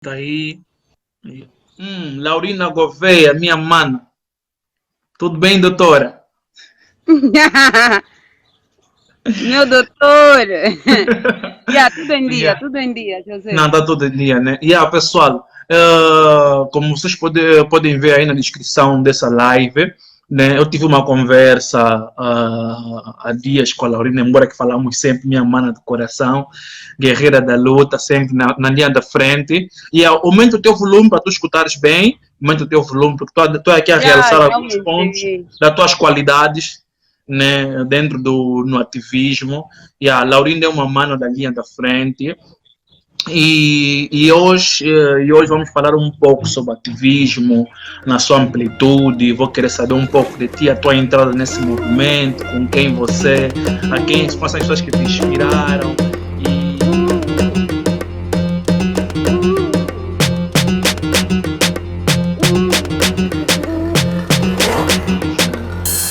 Tá aí. Laurina Gouveia, minha mana. Tudo bem, doutora? Meu doutor! Yeah. Tudo em dia, José. Não, tá todo dia, né? Pessoal, como vocês podem ver aí na descrição dessa live, né? Eu tive uma conversa há dias com a Laurina, embora que falamos sempre, minha mana do coração, guerreira da luta, sempre na linha da frente. Aumenta o teu volume para tu escutares bem, aumenta o teu volume, porque estou aqui a realçar Já alguns pontos aumentei. das tuas qualidades, né, dentro no ativismo. A Laurina é uma mano da linha da frente. E hoje vamos falar um pouco sobre ativismo na sua amplitude. Vou querer saber um pouco de ti, a tua entrada nesse movimento, com quem você, a quem são as pessoas que te inspiraram.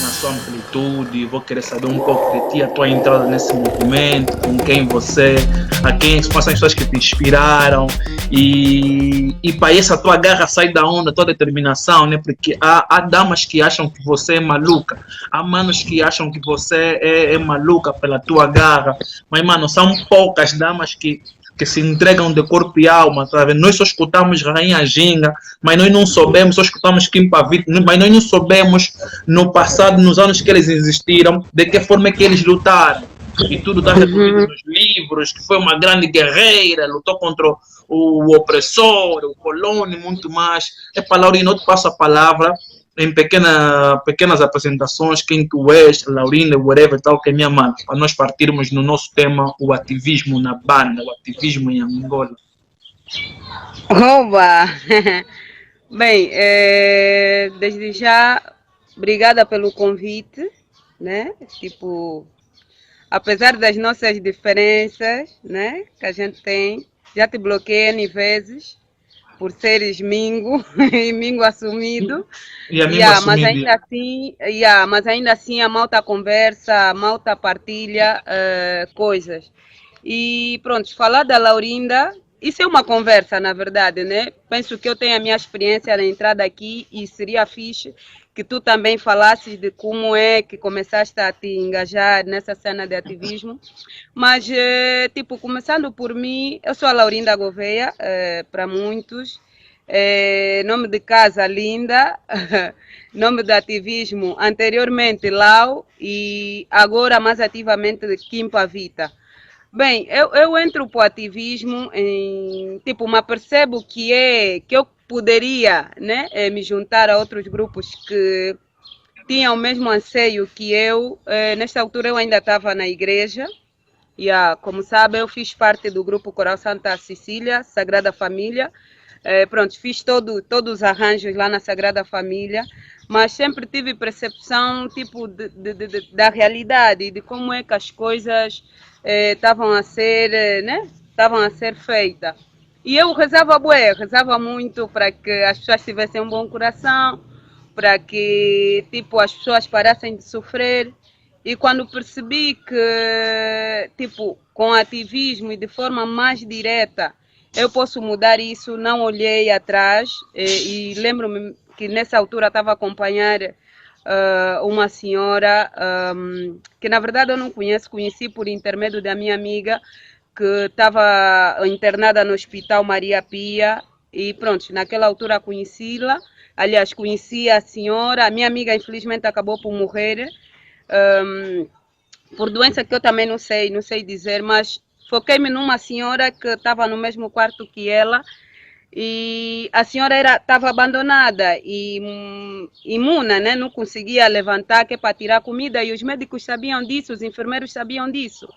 Na sua amplitude, vou querer saber um pouco de ti, a tua entrada nesse movimento, com quem você, a quem são as pessoas que te inspiraram e para essa tua garra sai da onda, tua determinação, né? Porque há damas que acham que você é maluca, há manos que acham que você é maluca pela tua garra, mas mano, são poucas damas que se entregam de corpo e alma, sabe? Nós só escutamos Rainha Ginga, mas nós não soubemos, só escutamos Kim Pavit, mas nós não soubemos no passado, nos anos que eles existiram, de que forma é que eles lutaram. E tudo está resumido Uhum. nos livros, que foi uma grande guerreira, lutou contra o opressor, o colônia e muito mais. É para Laurina, eu te passo a palavra em pequenas apresentações, quem tu és, Laurina, whatever, tal, que é minha mãe, para nós partirmos no nosso tema, o ativismo na banda, o ativismo em Angola. Oba! Bem, desde já, obrigada pelo convite, né? Tipo, apesar das nossas diferenças, né, que a gente tem, já te bloqueei N vezes por seres mingo e mingo assumido. E amigo assumido. Mas ainda assim a malta conversa, a malta partilha coisas. E pronto, falar da Laurinda, isso é uma conversa, na verdade, né? Penso que eu tenho a minha experiência na entrada aqui e seria fixe que tu também falasses de como é que começaste a te engajar nessa cena de ativismo. Mas, tipo, começando por mim, eu sou a Laurinda Gouveia, para muitos. Nome de casa Linda, nome de ativismo anteriormente Lau e agora mais ativamente de Kim Pavita. Bem, eu entro para o ativismo em, tipo, mas percebo que eu poderia, né, me juntar a outros grupos que tinham o mesmo anseio que eu. Nesta altura eu ainda estava na igreja. Como sabe, eu fiz parte do grupo Coral Santa Cecília, Sagrada Família. Pronto, fiz todos os arranjos lá na Sagrada Família, mas sempre tive percepção tipo da realidade, de como é que as coisas estavam a ser, né? Estavam a ser feitas. E eu rezava muito para que as pessoas tivessem um bom coração, para que tipo as pessoas parassem de sofrer. E quando percebi que, tipo, com ativismo e de forma mais direta, eu posso mudar isso, não olhei atrás e lembro-me que nessa altura estava a acompanhar uma senhora que na verdade eu não conheço, conheci por intermédio da minha amiga que estava internada no Hospital Maria Pia e pronto, naquela altura conheci-la, aliás conheci a senhora, a minha amiga infelizmente acabou por morrer por doença que eu também não sei dizer, mas foquei-me numa senhora que estava no mesmo quarto que ela e a senhora estava abandonada e imuna, né? Não conseguia levantar, que é para tirar comida e os médicos sabiam disso, os enfermeiros sabiam disso.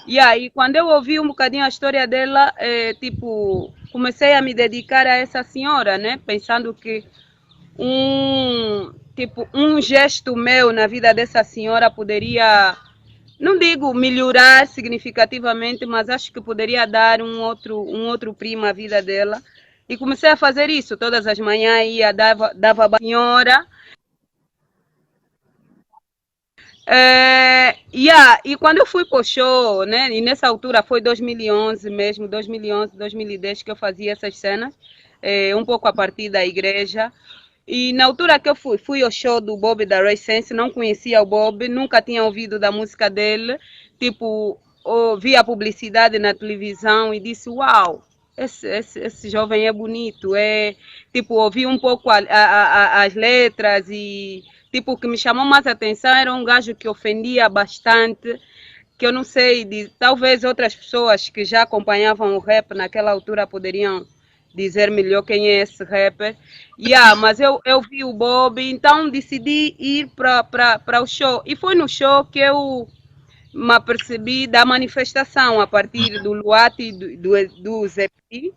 E aí, quando eu ouvi um bocadinho a história dela, tipo, comecei a me dedicar a essa senhora, né? Pensando que um gesto meu na vida dessa senhora poderia, não digo melhorar significativamente, mas acho que poderia dar um outro primo à vida dela. E comecei a fazer isso. Todas as manhãs ia, dava a senhora. E quando eu fui pro show, né, e nessa altura foi 2011 mesmo, 2011, 2010 que eu fazia essas cenas, um pouco a partir da igreja. E na altura que eu fui ao show do Bob da Ray Sense, não conhecia o Bob, nunca tinha ouvido da música dele, tipo, ouvi a publicidade na televisão e disse, uau, esse jovem é bonito, tipo, ouvi um pouco as letras e, tipo, o que me chamou mais a atenção era um gajo que ofendia bastante, que eu não sei, talvez outras pessoas que já acompanhavam o rap naquela altura poderiam dizer melhor quem é esse rapper. Mas eu vi o Bob, então decidi ir para o show. E foi no show que eu me apercebi da manifestação a partir do Luati e do Zepi.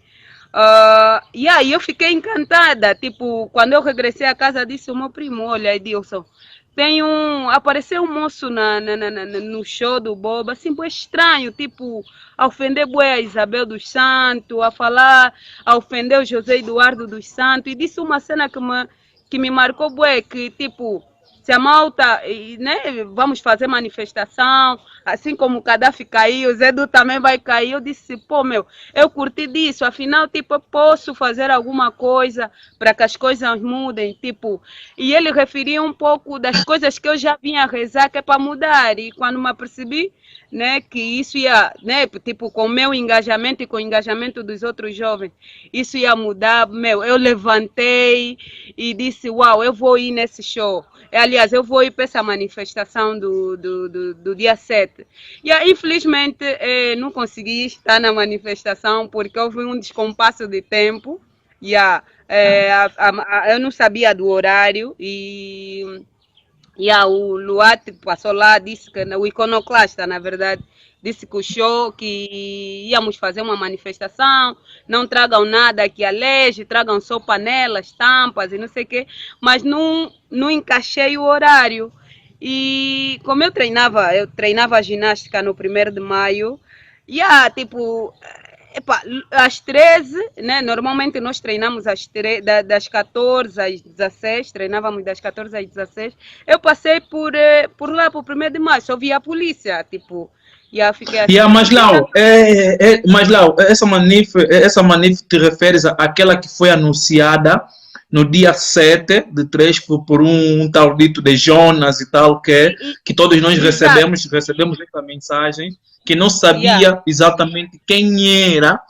E aí eu fiquei encantada. Tipo, quando eu regressei a casa, disse o meu primo: olha, Edilson, apareceu um moço no show do Bob, assim, foi estranho, tipo, a ofender bué a Isabel dos Santos, a ofender o José Eduardo dos Santos, e disse uma cena que me marcou bué, que tipo, se a malta, né, vamos fazer manifestação, assim como o Gaddafi caiu, o Zedu também vai cair. Eu disse, pô, eu curti disso, afinal, tipo, eu posso fazer alguma coisa para que as coisas mudem, tipo, e ele referia um pouco das coisas que eu já vinha rezar, que é para mudar, e quando me apercebi, né, que isso ia, né, tipo, com o meu engajamento e com o engajamento dos outros jovens, isso ia mudar, eu levantei e disse, uau, eu vou ir nesse show. Aliás, eu vou ir para essa manifestação do dia 7. E aí, infelizmente, não consegui estar na manifestação porque houve um descompasso de tempo. Eu não sabia do horário o Luat passou lá, disse que o iconoclasta, na verdade, disse que o show, que íamos fazer uma manifestação, não tragam nada que aleje, tragam só panelas, tampas e não sei o quê, mas não encaixei o horário. E como eu treinava ginástica no 1º de maio, tipo, às 13, né? Normalmente nós treinamos das 14 às 16, treinávamos das 14 às 16. Eu passei por lá, por 1º de maio, só vi a polícia, tipo, fiquei assim. Mas Lau, essa manif te referes àquela que foi anunciada no dia 7 de 3 por um tal dito de Jonas e tal, que todos nós recebemos essa mensagem, que não sabia exatamente quem era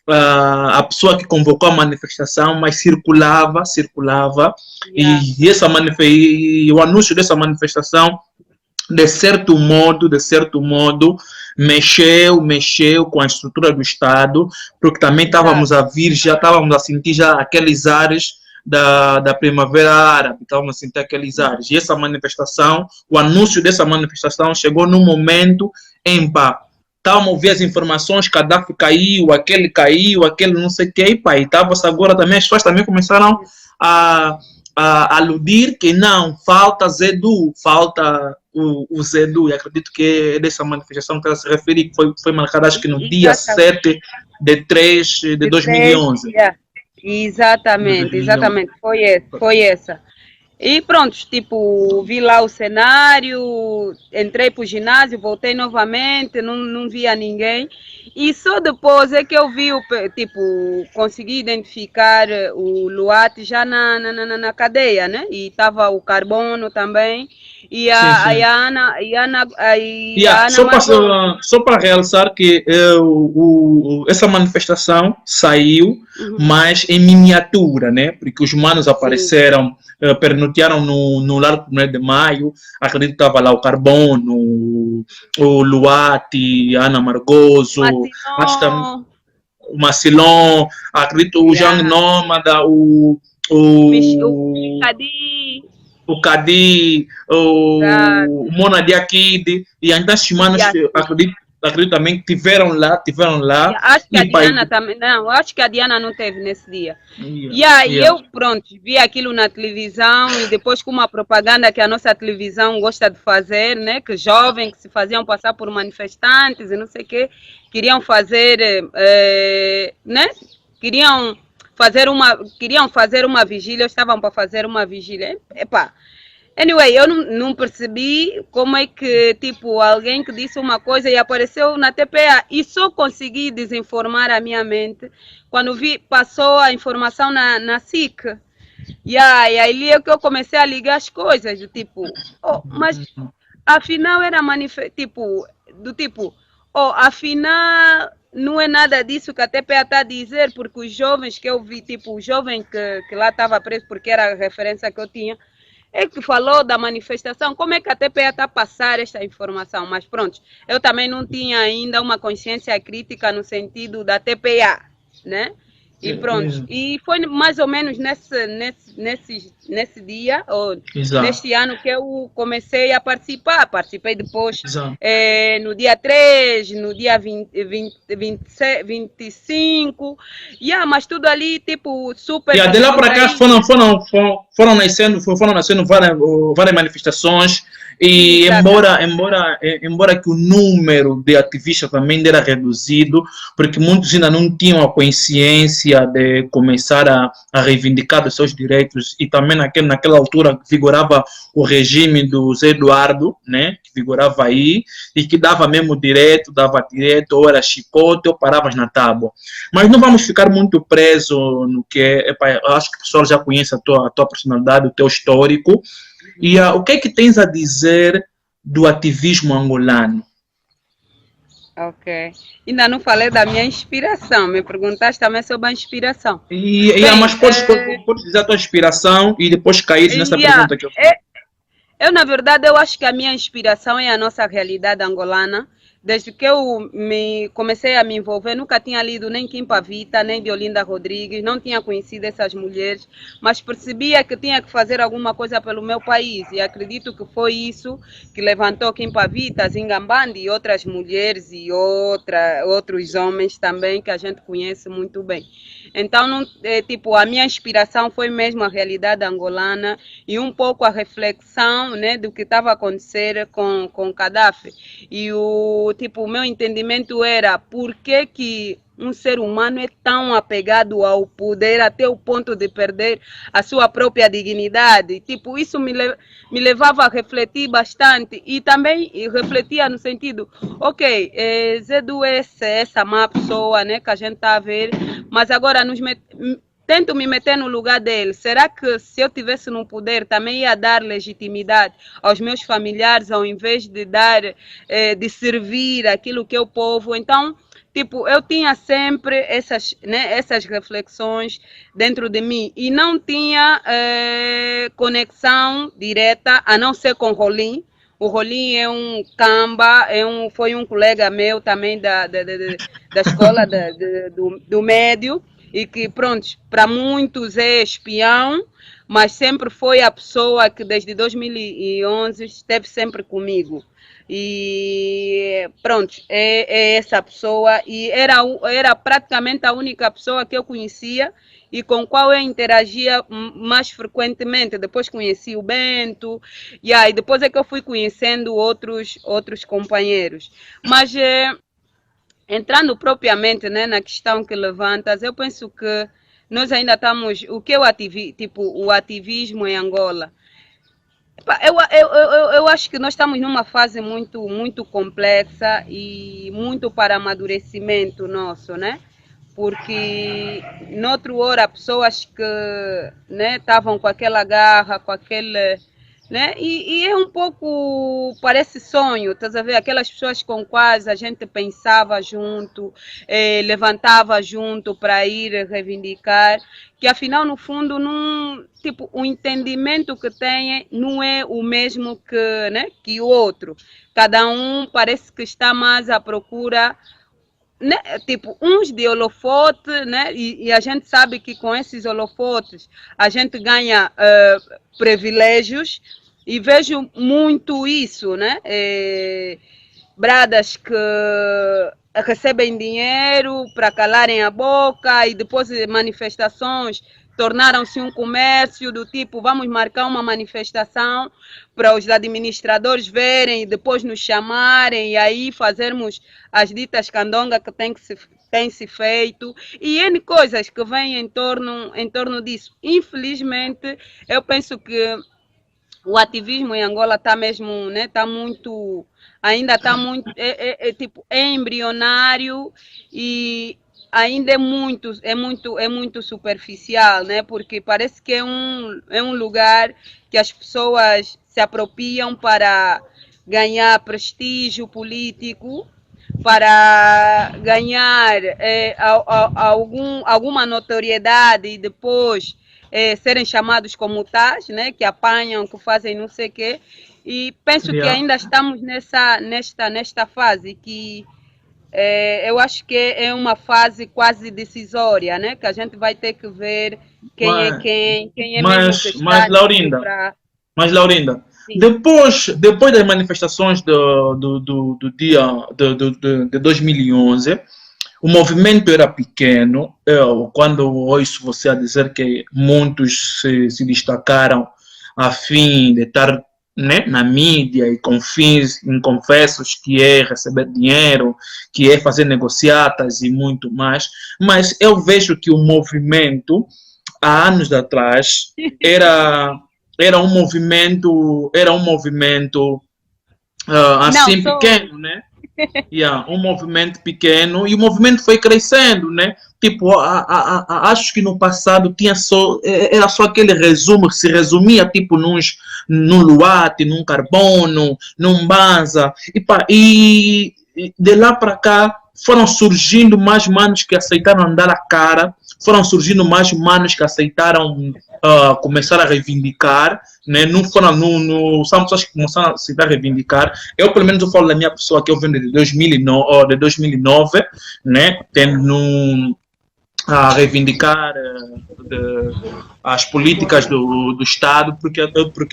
a pessoa que convocou a manifestação, mas circulava, e o anúncio dessa manifestação, de certo modo, mexeu com a estrutura do Estado, porque também estávamos a sentir já aqueles ares da Primavera Árabe, estávamos a sentir aqueles ares. E essa manifestação, o anúncio dessa manifestação chegou num momento em pá. Estávamos a ouvir as informações, Gaddafi caiu, aquele não sei o que, e estava-se agora também, as pessoas também começaram a aludir que não, falta Zedu, falta o Zedu, e acredito que é dessa manifestação que ela se refere, que foi marcada acho que no dia 7 de 3 de 2011. Exatamente, foi essa. E pronto, tipo, vi lá o cenário, entrei pro ginásio, voltei novamente, não via ninguém. E só depois é que eu vi, consegui identificar o Luat já na cadeia, né? E tava o Carbono também. E a Ana só para realçar que essa manifestação saiu, mas em miniatura, né? Porque os manos apareceram, pernotearam no Largo 1º de Maio, acredito que estava lá o Carbono, o Luati, a Ana Margoso, acho que o Macilon, acredito o Jean Nómada, o Cadi, o Mona Diakid, e ainda as manos, acredito também que tiveram lá. Acho que a Diana também, não, acho que a Diana não teve nesse dia. E eu, pronto, vi aquilo na televisão e depois com uma propaganda que a nossa televisão gosta de fazer, né, que jovens que se faziam passar por manifestantes e não sei o quê, queriam fazer, né, queriam fazer uma vigília, estavam para fazer uma vigília. Anyway, eu não percebi como é que, tipo, alguém que disse uma coisa e apareceu na TPA e só consegui desinformar a minha mente quando passou a informação na SIC. E aí é que eu comecei a ligar as coisas, do tipo, oh, mas afinal era tipo, do tipo, oh, afinal não é nada disso que a TPA está a dizer, porque os jovens que eu vi, tipo, o jovem que lá estava preso, porque era a referência que eu tinha, é que falou da manifestação. Como é que a TPA está a passar esta informação? Mas pronto, eu também não tinha ainda uma consciência crítica no sentido da TPA, né? E pronto, e foi mais ou menos nesse dia, ou Exato. neste ano, que eu comecei a participar. Participei depois Exato. no dia 3, no dia 25, mas tudo ali, tipo, super E de lá para cá descontraído. foram nascendo várias manifestações e Exatamente. embora que o número de ativistas também era reduzido, porque muitos ainda não tinham a consciência de começar a reivindicar os seus direitos e também naquela altura vigorava o regime do Zé Eduardo, né, que vigorava aí e que dava dava direto, ou era chicote ou paravas na tábua. Mas não vamos ficar muito presos no que é. Epa, eu acho que o pessoal já conhece a tua personalidade, o teu histórico. E o que é que tens a dizer do ativismo angolano? Ok. Ainda não falei da minha inspiração. Me perguntaste também sobre a inspiração. Mas Bem, podes dizer a tua inspiração e depois cair nessa pergunta que eu fiz. eu, na verdade, eu acho que a minha inspiração é a nossa realidade angolana. Desde que eu comecei a me envolver, nunca tinha lido nem Kim Pavita, nem de Olinda Rodrigues, não tinha conhecido essas mulheres, mas percebia que tinha que fazer alguma coisa pelo meu país. E acredito que foi isso que levantou Kim Pavita, Zingambandi e outras mulheres e outros homens também que a gente conhece muito bem. Então, não, tipo, a minha inspiração foi mesmo a realidade angolana e um pouco a reflexão, né, do que estava a acontecer com Gaddafi. E o meu entendimento era por que um ser humano é tão apegado ao poder até o ponto de perder a sua própria dignidade. Tipo, isso me levava a refletir bastante e também refletia no sentido, ok, Zedu é essa má pessoa, né, que a gente está a ver, mas agora tento me meter no lugar dele. Será que se eu tivesse no poder também ia dar legitimidade aos meus familiares ao invés de dar, de servir aquilo que é o povo? Então, tipo, eu tinha sempre essas reflexões dentro de mim e não tinha conexão direta, a não ser com Rolim. O Rolim é um camba, foi um colega meu também da escola do médio e que, pronto, para muitos é espião, mas sempre foi a pessoa que desde 2011 esteve sempre comigo. E pronto, é essa pessoa e era praticamente a única pessoa que eu conhecia e com qual eu interagia mais frequentemente. Depois conheci o Bento, e aí depois é que eu fui conhecendo outros companheiros. Mas entrando propriamente, né, na questão que levantas, eu penso que nós ainda estamos. O que é o ativismo em Angola? Eu acho que nós estamos numa fase muito complexa e muito para amadurecimento nosso, né? Porque noutra hora pessoas que, né, estavam com aquela garra, com aquele, né? E é um pouco, parece sonho, estás a ver? Aquelas pessoas com quais a gente pensava junto, levantava junto para ir reivindicar, que afinal, no fundo, não, tipo, o entendimento que têm não é o mesmo que, né, que o outro. Cada um parece que está mais à procura, né, tipo, uns de holofote, né, e a gente sabe que com esses holofotes a gente ganha privilégios, e vejo muito isso, né, bradas que recebem dinheiro para calarem a boca e depois de manifestações tornaram-se um comércio do tipo, vamos marcar uma manifestação para os administradores verem e depois nos chamarem e aí fazermos as ditas candonga que tem se feito e N coisas que vêm em torno disso. Infelizmente, eu penso que o ativismo em Angola está mesmo, né, tá muito, ainda está muito, tipo, é embrionário e ainda é muito superficial, né, porque parece que é um lugar que as pessoas se apropriam para ganhar prestígio político, para ganhar alguma notoriedade e depois serem chamados como tais, né, que apanham, que fazem não sei o quê. E penso que Yeah. ainda estamos nesta fase que eu acho que é uma fase quase decisória, né, que a gente vai ter que ver Mas, quem é mesmo que mas está tipo Laurinda, para... Mas, Laurinda, Sim. depois das manifestações do dia de 2011, o movimento era pequeno. Quando ouço você a dizer que muitos se destacaram a fim de estar, né, na mídia e com fins inconfessos, que é receber dinheiro, que é fazer negociatas e muito mais, mas eu vejo que o movimento, há anos atrás, era era um movimento Não, assim sou... pequeno, né? Yeah, um movimento pequeno e o movimento foi crescendo, né? Tipo, acho que no passado tinha só, era só aquele resumo que se resumia tipo num Luate, num Carbono, num Banza e de lá para cá foram surgindo mais manos que aceitaram dar a cara, foram surgindo mais manos que aceitaram começar a reivindicar, né? Não foram são pessoas que começaram a aceitar a reivindicar. Eu, pelo menos, eu falo da minha pessoa que eu venho de 2009, né? Tendo a reivindicar as políticas do Estado, porque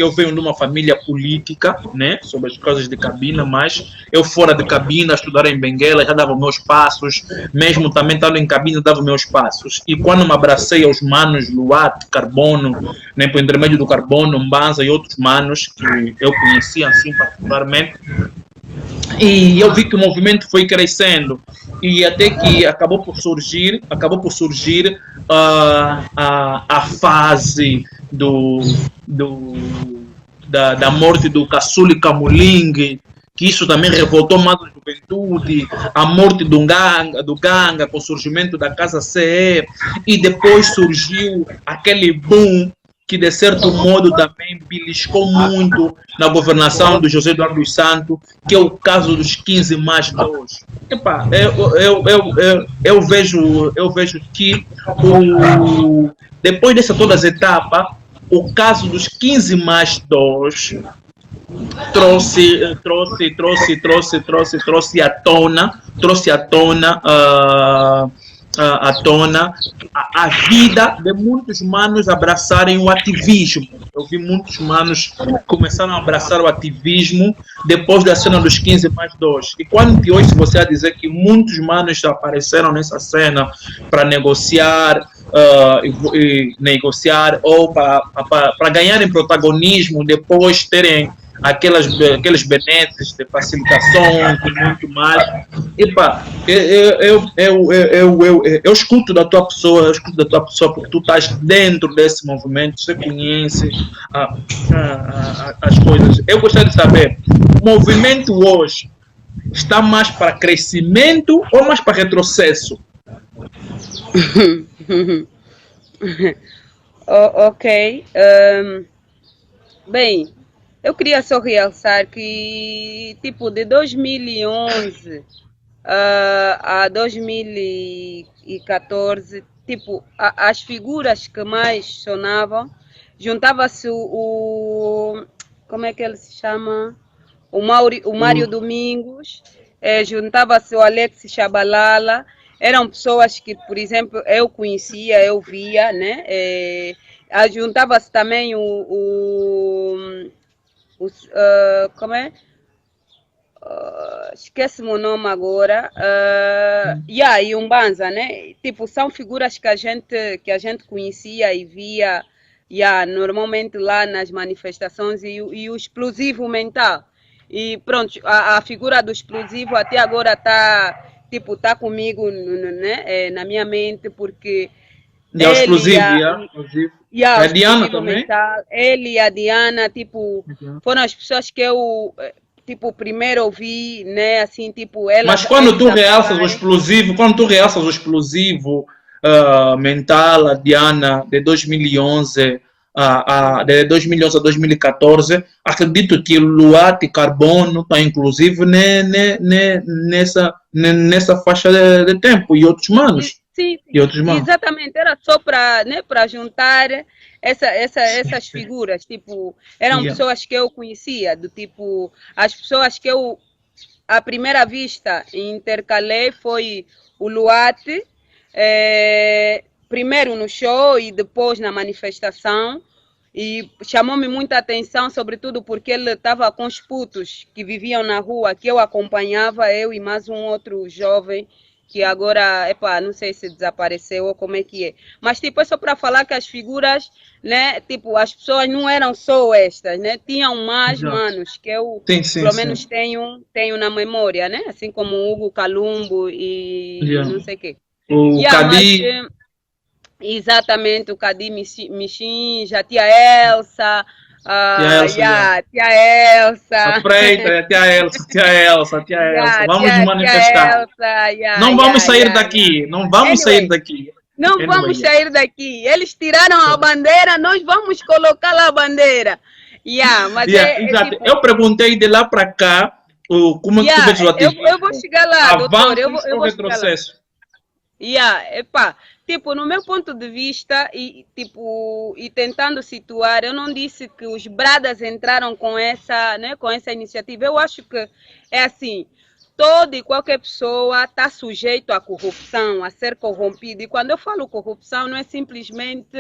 eu venho de uma família política, né, sobre as coisas de cabina, mas eu fora de cabina, estudar em Benguela, já dava meus passos, mesmo também estando em cabina, dava meus passos. E quando me abracei aos manos Luate, Carbono, né, por intermédio do Carbono, Mbanza e outros manos que eu conhecia assim particularmente, e eu vi que o movimento foi crescendo e até que acabou por surgir a fase do, da morte do Caçuli Camuling, que isso também revoltou mais a juventude, a morte do Ganga com o surgimento da Casa CE, e depois surgiu aquele boom que de certo modo também beliscou muito na governação do José Eduardo dos Santos, que é o caso dos 15 mais 2. Epa, eu vejo que depois dessa todas as etapas, o caso dos 15 mais 2 trouxe à tona a vida de muitos manos abraçarem o ativismo. Eu vi muitos manos começaram a abraçar o ativismo depois da cena dos 15 mais 2. E quando te ouço você a dizer que muitos manos apareceram nessa cena para negociar, e negociar ou para ganharem protagonismo, depois terem aqueles benesses de facilitação e muito mais. Epa, eu escuto da tua pessoa, porque tu estás dentro desse movimento, você conhece as coisas. Eu gostaria de saber, o movimento hoje está mais para crescimento ou mais para retrocesso? Ok. Bem, eu queria só realçar que, tipo, de 2011 a 2014, tipo, as figuras que mais sonavam, juntava-se como é que ele se chama? O Mário Domingos, juntava-se o Alex Chabalala, eram pessoas que, por exemplo, eu conhecia, eu via, né? Juntava-se também como é? Esquece-me o nome agora. E Umbanza, né? Tipo, são figuras que a gente conhecia e via normalmente lá nas manifestações e o explosivo mental. E pronto, a figura do explosivo até agora tá comigo, né, na minha mente, porque E ao Ele e explosivo, a, yeah, explosivo. e a A Diana Explosivo também? Mental, ele e a Diana, tipo, Uhum. foram as pessoas que eu, tipo, primeiro ouvi, né, assim, tipo, elas, Mas quando eles tu a realças o falarem. explosivo, mental, a Diana, de 2011 de 2011 a 2014, acredito que Luarte e Carbono está inclusive nessa faixa de tempo e outros manos. Sim, E sim, outros manos. exatamente, era só para, né, para juntar Sim, essas sim. figuras, tipo, eram Yeah. pessoas que eu conhecia, do tipo, as pessoas que eu, à primeira vista, intercalei foi o Luate, primeiro no show e depois na manifestação, e chamou-me muita atenção, sobretudo porque ele estava com os putos que viviam na rua, que eu acompanhava, eu e mais um outro jovem, que agora, epa, não sei se desapareceu ou como é que é. Mas, tipo, é só para falar que as figuras, né, tipo, as pessoas não eram só estas, né? Tinham mais Exato. manos que eu, Sim, sim, pelo menos, sim. tenho na memória, né? Assim como o Hugo Calumbo e Yeah. não sei o quê. O Yeah, mas Cadi, exatamente o Cadi Michin, a tia Elsa, tia Elsa, yeah. yeah, tia A Elsa, Freita, a tia Elsa, tia Elsa, tia Elsa. yeah, Vamos nos tia manifestar. Elsa, yeah, Não vamos yeah, sair yeah, yeah. daqui. Não vamos sair Anyway, daqui. não Anyway, vamos yeah. sair daqui. Eles tiraram a bandeira, nós vamos colocar lá a bandeira. Yeah, mas Yeah, é exato. tipo, Eu perguntei de lá para cá como é que tu yeah, vês o eu vou ativismo? chegar lá, doutor, Avanços eu ou vou chegar lá. retrocesso? Yeah, epá, tipo, no meu ponto de vista e tipo, e tentando situar, eu não disse que os Bradas entraram com essa, né, com essa iniciativa. Eu acho que é assim, toda e qualquer pessoa está sujeito à corrupção, a ser corrompido. E quando eu falo corrupção, não é simplesmente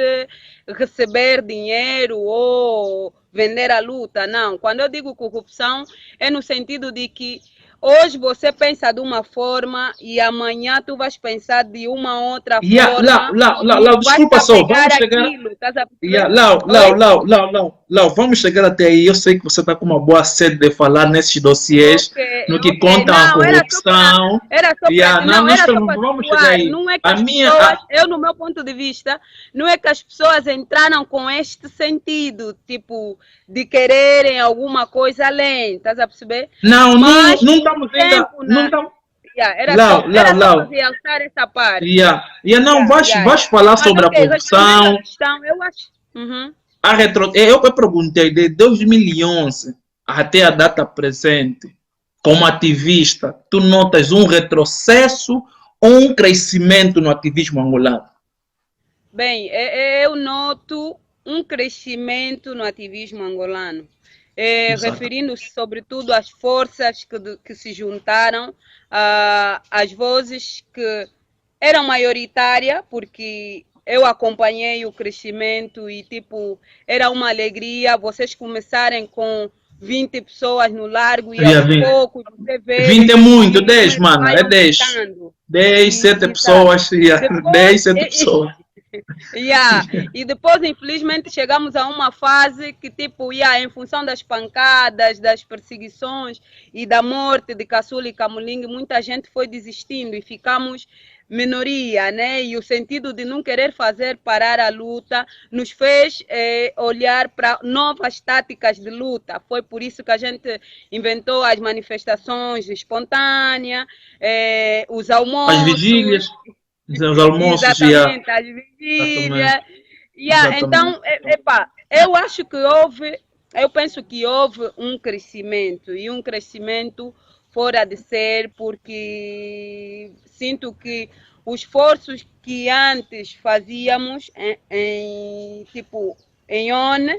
receber dinheiro ou vender a luta, não. Quando eu digo corrupção, é no sentido de que hoje você pensa de uma forma e amanhã tu vais pensar de uma outra Yeah, forma e vais te desculpa só, apegar vamos chegar. aquilo, estás a Yeah, perceber? Oi? Vamos chegar até aí. Eu sei que você está com uma boa sede de falar nesses dossiês, Ok, no que ok. conta a Não, corrupção. Yeah, não, era só para vamos chegar situar. aí. Não é que A as minha. pessoas, eu no meu ponto de vista, não é que as pessoas entraram com este sentido, tipo, de quererem alguma coisa além, estás a perceber? Não, não, Mas não com o estamos ainda. tempo, Não na, estamos. yeah, Lau, lau, era só para lau. realçar essa parte. Yeah. Yeah, não, Yeah, vais, yeah, vais yeah. falar Mas sobre a ok, respondendo à corrupção. questão, eu acho. Uhum. Eu perguntei de 2011 até a data presente, como ativista, tu notas um retrocesso ou um crescimento no ativismo angolano? Bem, eu noto um crescimento no ativismo angolano, Exato. referindo-se sobretudo às forças que se juntaram, às vozes que eram maioritárias, porque eu acompanhei o crescimento e, tipo, era uma alegria vocês começarem com 20 pessoas no largo e Yeah, aos 20. poucos você vê 20 é que muito, o 10, número mano, vai é 10. aumentando. 10, 7 Exato. pessoas, yeah. Depois, 10, 7 pessoas. yeah. E depois, infelizmente, chegamos a uma fase que, tipo, yeah, em função das pancadas, das perseguições e da morte de Caçula e Camuling, muita gente foi desistindo e ficamos minoria, né? E o sentido de não querer fazer parar a luta nos fez olhar para novas táticas de luta. Foi por isso que a gente inventou as manifestações espontâneas, os As almoços, vigílias, os almoços, yeah. exatamente, as vigílias. Exatamente. Yeah, Exatamente. então, eu penso que houve um crescimento e um crescimento fora de ser, porque sinto que os esforços que antes fazíamos tipo, em ONU,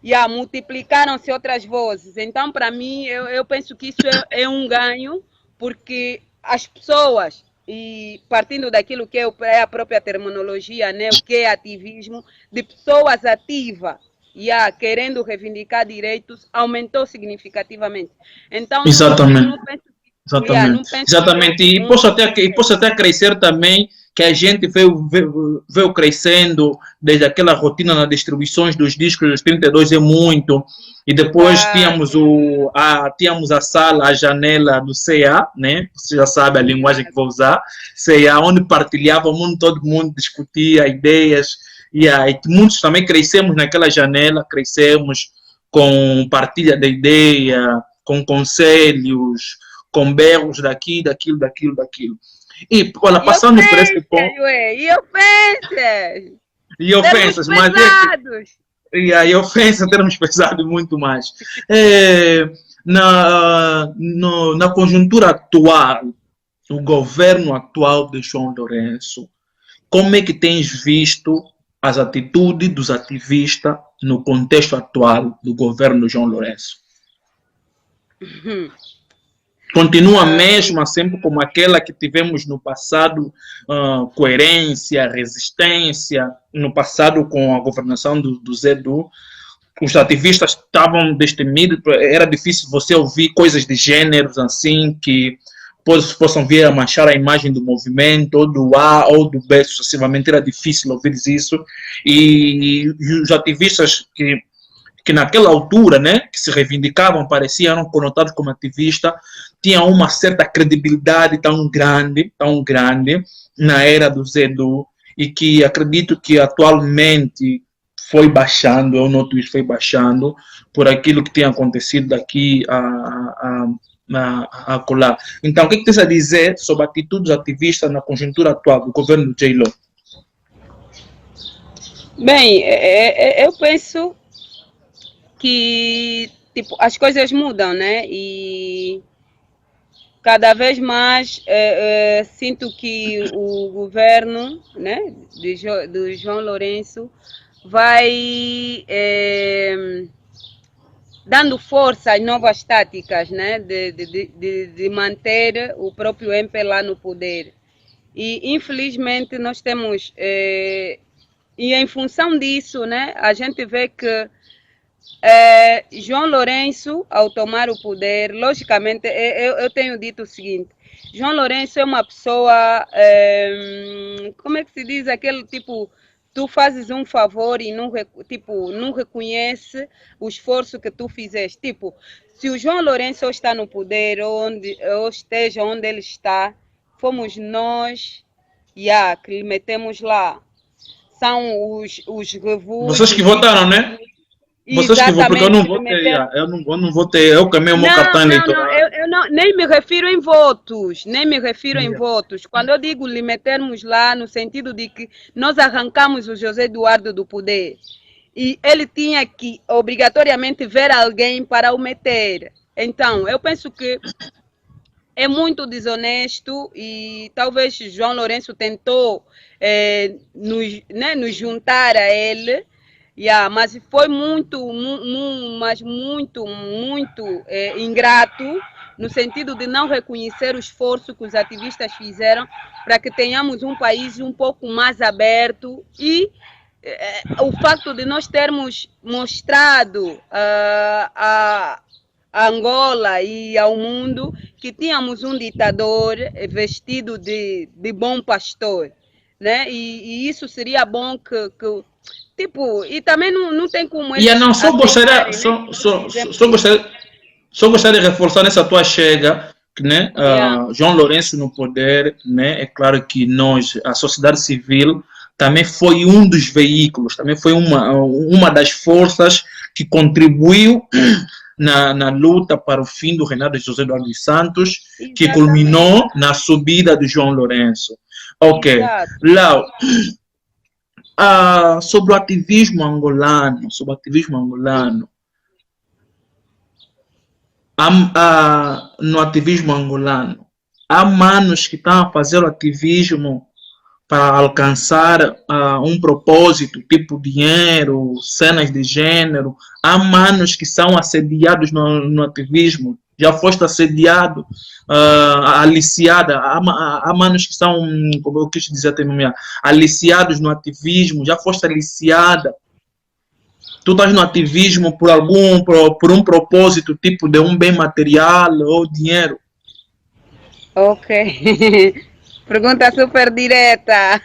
yeah, multiplicaram-se outras vozes. Então, para mim, eu penso que isso é um ganho, porque as pessoas, e partindo daquilo que é a própria terminologia, né, o que é ativismo, de pessoas ativas, yeah, querendo reivindicar direitos, aumentou significativamente. Então, Exatamente. não penso que, yeah, não Exatamente. penso que Exatamente. houve E um posso até retrocesso. crescer também que a gente veio crescendo desde aquela rotina nas distribuições dos discos, os 32 é muito, e depois tínhamos a sala, a janela do CA, né? Você já sabe a linguagem que vou usar, CA, onde partilhávamos, onde todo mundo discutia ideias, e muitos também crescemos naquela janela, crescemos com partilha de ideia, com conselhos, com berros daqui, daquilo. E, olha, passando por esse ponto... E ofensas, mas e ofensas, termos pesados muito mais. Na conjuntura atual, o governo atual de João Lourenço, como é que tens visto as atitudes dos ativistas no contexto atual do governo de João Lourenço? Continua mesmo sempre como aquela que tivemos no passado, coerência, resistência, no passado com a governação do Zé Du. Os ativistas estavam destemidos, era difícil você ouvir coisas de gêneros assim, que possam vir a manchar a imagem do movimento, ou do A ou do B sucessivamente, era difícil ouvir isso. E os ativistas que naquela altura, né, que se reivindicavam, pareciam conotados como ativistas, tinham uma certa credibilidade tão grande na era do Zé Du, e que acredito que atualmente foi baixando, eu noto isso, foi baixando, por aquilo que tem acontecido daqui a colar. Então, o que tens a dizer sobre atitudes ativistas na conjuntura atual do governo J-Lo? Bem, eu penso que tipo, as coisas mudam, né? E cada vez mais sinto que o governo, né, do João Lourenço vai dando força às novas táticas, né, de manter o próprio MP lá no poder. E infelizmente nós temos, e em função disso, né, a gente vê que João Lourenço, ao tomar o poder, logicamente, eu tenho dito o seguinte: João Lourenço é uma pessoa, como é que se diz, aquele tipo, tu fazes um favor e não reconhece o esforço que tu fizeste. Tipo, se o João Lourenço está no poder, ou esteja onde ele está, fomos nós que lhe metemos lá. São os revuos. Vocês que votaram, né? Vocês que votaram, porque eu não votei, eu não votei, eu queimei o meu cartão eleitoral. Eu nem me refiro em votos, em votos. Quando eu digo lhe metermos lá, no sentido de que nós arrancamos o José Eduardo do poder, e ele tinha que obrigatoriamente ver alguém para o meter. Então, eu penso que é muito desonesto, e talvez João Lourenço tentou nos juntar a ele, mas foi muito ingrato, no sentido de não reconhecer o esforço que os ativistas fizeram para que tenhamos um país um pouco mais aberto, e o facto de nós termos mostrado a Angola e ao mundo que tínhamos um ditador vestido de bom pastor, né? E isso seria bom que tipo, e também não tem como... Só gostaria de reforçar nessa tua chega, que, né, João Lourenço no poder, né, é claro que nós, a sociedade civil, também foi um dos veículos, também foi uma das forças que contribuiu na luta para o fim do reinado de José Eduardo dos Santos, que culminou na subida de João Lourenço. Ok. Lau, sobre o ativismo angolano, no ativismo angolano, há manos que estão a fazer o ativismo para alcançar um propósito, tipo dinheiro, cenas de gênero. Há manos que são assediados no ativismo. Já foste assediado, aliciada. Há manos que são, como eu quis dizer até mesmo, aliciados no ativismo. Já foste aliciada. Tu estás no ativismo por um propósito, tipo, de um bem material ou dinheiro. Ok. Pergunta super direta.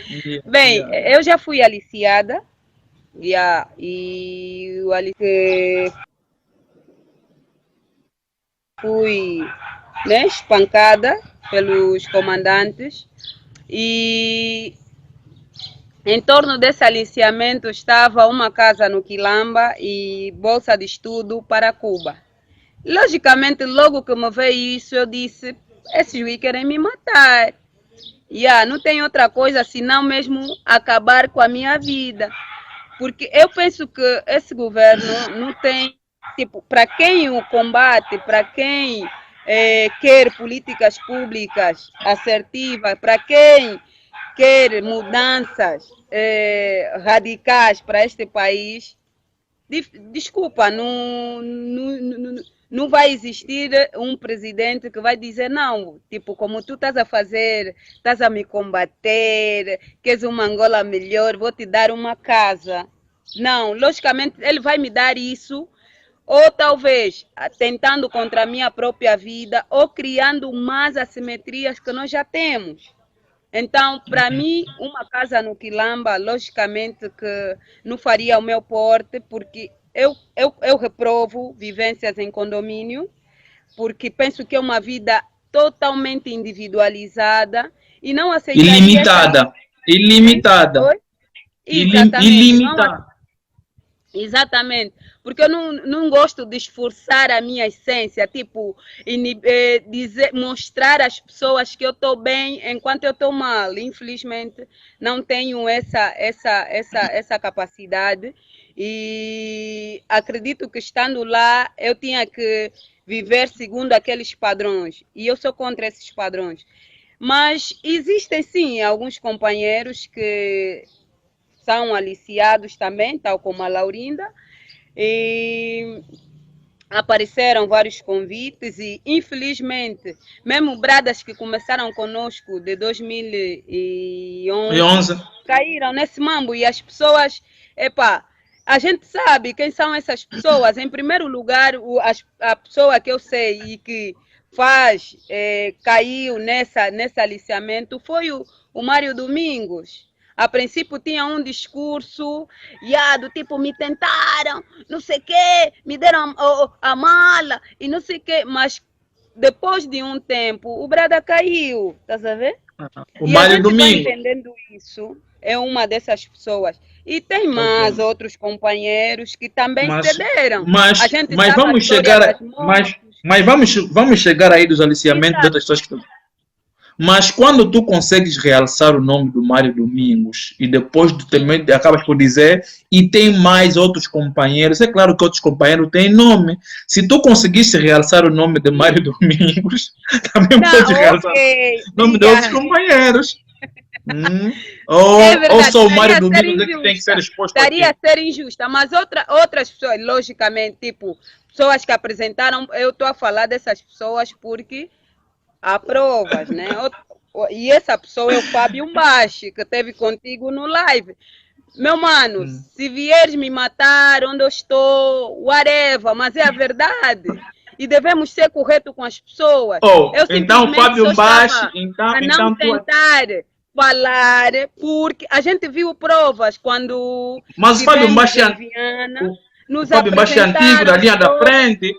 Yeah, Bem, yeah. eu já fui aliciada. Yeah, e o fui, né, espancada pelos comandantes. E em torno desse aliciamento estava uma casa no Quilamba e bolsa de estudo para Cuba. Logicamente, logo que me veio isso, eu disse: esses juízes querem me matar. Não tem outra coisa senão mesmo acabar com a minha vida. Porque eu penso que esse governo não tem, tipo, para quem o combate, para quem quer políticas públicas assertivas, para quem quer mudanças radicais para este país, desculpa, não vai existir um presidente que vai dizer não, tipo, como tu estás a fazer, estás a me combater, queres uma Angola melhor, vou te dar uma casa. Não, logicamente ele vai me dar isso, ou talvez tentando contra a minha própria vida, ou criando mais assimetrias que nós já temos. Então, para mim, uma casa no Quilamba, logicamente que não faria o meu porte, porque eu reprovo vivências em condomínio, porque penso que é uma vida totalmente individualizada e não aceitaria essa Ilimitada. vivência. Ilimitada. Exatamente, não. Ilimitada. Exatamente, porque eu não gosto de esforçar a minha essência, tipo, dizer, mostrar às pessoas que eu estou bem enquanto eu estou mal. Infelizmente, não tenho essa capacidade e acredito que estando lá eu tinha que viver segundo aqueles padrões e eu sou contra esses padrões. Mas existem sim alguns companheiros que são aliciados também, tal como a Laurinda, e apareceram vários convites e, infelizmente, mesmo bradas que começaram conosco de 2011 caíram nesse mambo e as pessoas, a gente sabe quem são essas pessoas. Em primeiro lugar, a pessoa que eu sei e que caiu nesse aliciamento foi o Mário Domingos. A princípio tinha um discurso do tipo, me tentaram, não sei o quê, me deram a mala e não sei o quê, mas depois de um tempo o brada caiu, tá sabendo? O Mário Domingos. Vai entendendo isso, é uma dessas pessoas. E tem mais outros companheiros que também cederam. Mas vamos chegar, vamos chegar aí dos aliciamentos de outras pessoas que estão. Mas quando tu consegues realçar o nome do Mário Domingos e depois tu também acabas por dizer e tem mais outros companheiros, é claro que outros companheiros têm nome. Se tu conseguiste realçar o nome de Mário Domingos, também pode realçar o nome de outros companheiros. Ou só o Mário Domingos é que tem que ser exposto aqui. Estaria a ser injusta, mas outras pessoas, logicamente, tipo, pessoas que apresentaram, eu estou a falar dessas pessoas porque há provas, né? E essa pessoa é o Fábio Mbashi, que esteve contigo no live. Meu mano, se vieres me matar onde eu estou, whatever, mas é a verdade. E devemos ser corretos com as pessoas. Então, Fábio Mbashi, não tentar falar, porque a gente viu provas quando. Mas o Fábio Mbashi o Fábio Mbashi é antigo, da linha da frente.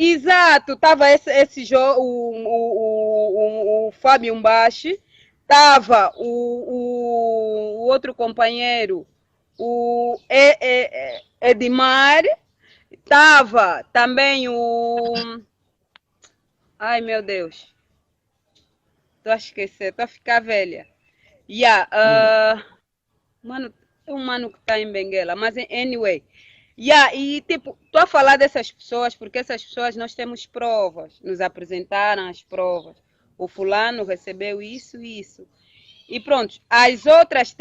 Exato, estava esse jogo, o Fábio Mbashi, estava o outro companheiro, o Edmar, estava também o... Ai, meu Deus, estou a esquecer, estou a ficar velha. Mano, é um mano que está em Benguela, mas anyway... e tipo, estou a falar dessas pessoas porque essas pessoas nós temos provas, nos apresentaram as provas. O fulano recebeu isso e isso. E pronto, as outras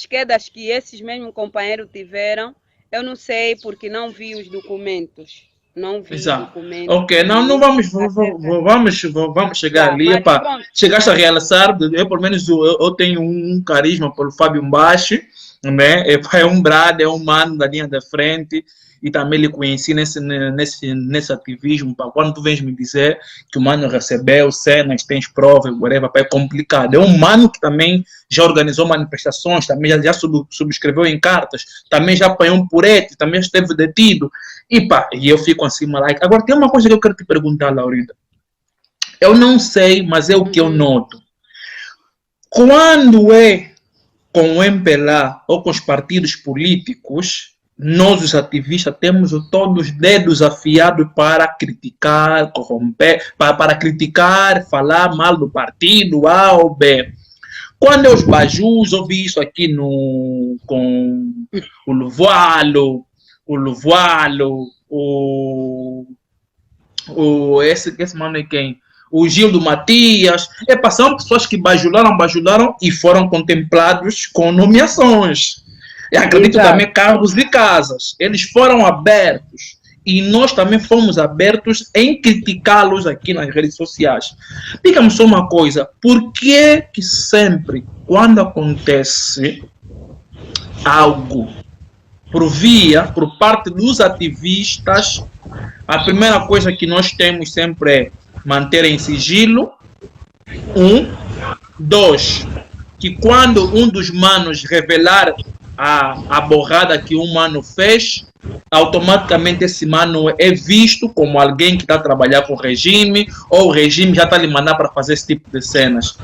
quedas que esses mesmos companheiros tiveram, eu não sei porque não vi os documentos. Não vi os documentos. Ok, não vamos chegar ali. Chegaste a realçar, eu pelo menos eu tenho um carisma pelo Fábio Mbashi. Né? É um brado, é um mano da linha da frente e também lhe conheci nesse ativismo. Pá. Quando tu vens me dizer que o mano recebeu cenas, tens provas, whatever, pá, é complicado. É um mano que também já organizou manifestações, também já subscreveu em cartas, também já apanhou um purete, também esteve detido. E pá, e eu fico assim, like. Agora, tem uma coisa que eu quero te perguntar, Laurinda. Eu não sei, mas é o que eu noto. Quando é com o MPLA ou com os partidos políticos, nós, os ativistas, temos todos os dedos afiados para criticar, corromper, para criticar, falar mal do partido A ou B. Quando eu os bajus, ouvi isso aqui com o Luvualo, esse mano é quem? O Gildo Matias, são pessoas que bajularam e foram contemplados com nomeações. E acredito também cargos de casas. Eles foram abertos e nós também fomos abertos em criticá-los aqui nas redes sociais. Diga-me só uma coisa, por que sempre, quando acontece algo por parte dos ativistas, a primeira coisa que nós temos sempre é manter em sigilo, 2, que quando um dos manos revelar a borrada que um mano fez, automaticamente esse mano é visto como alguém que está a trabalhar com o regime, ou o regime já está a lhe mandar para fazer esse tipo de cenas.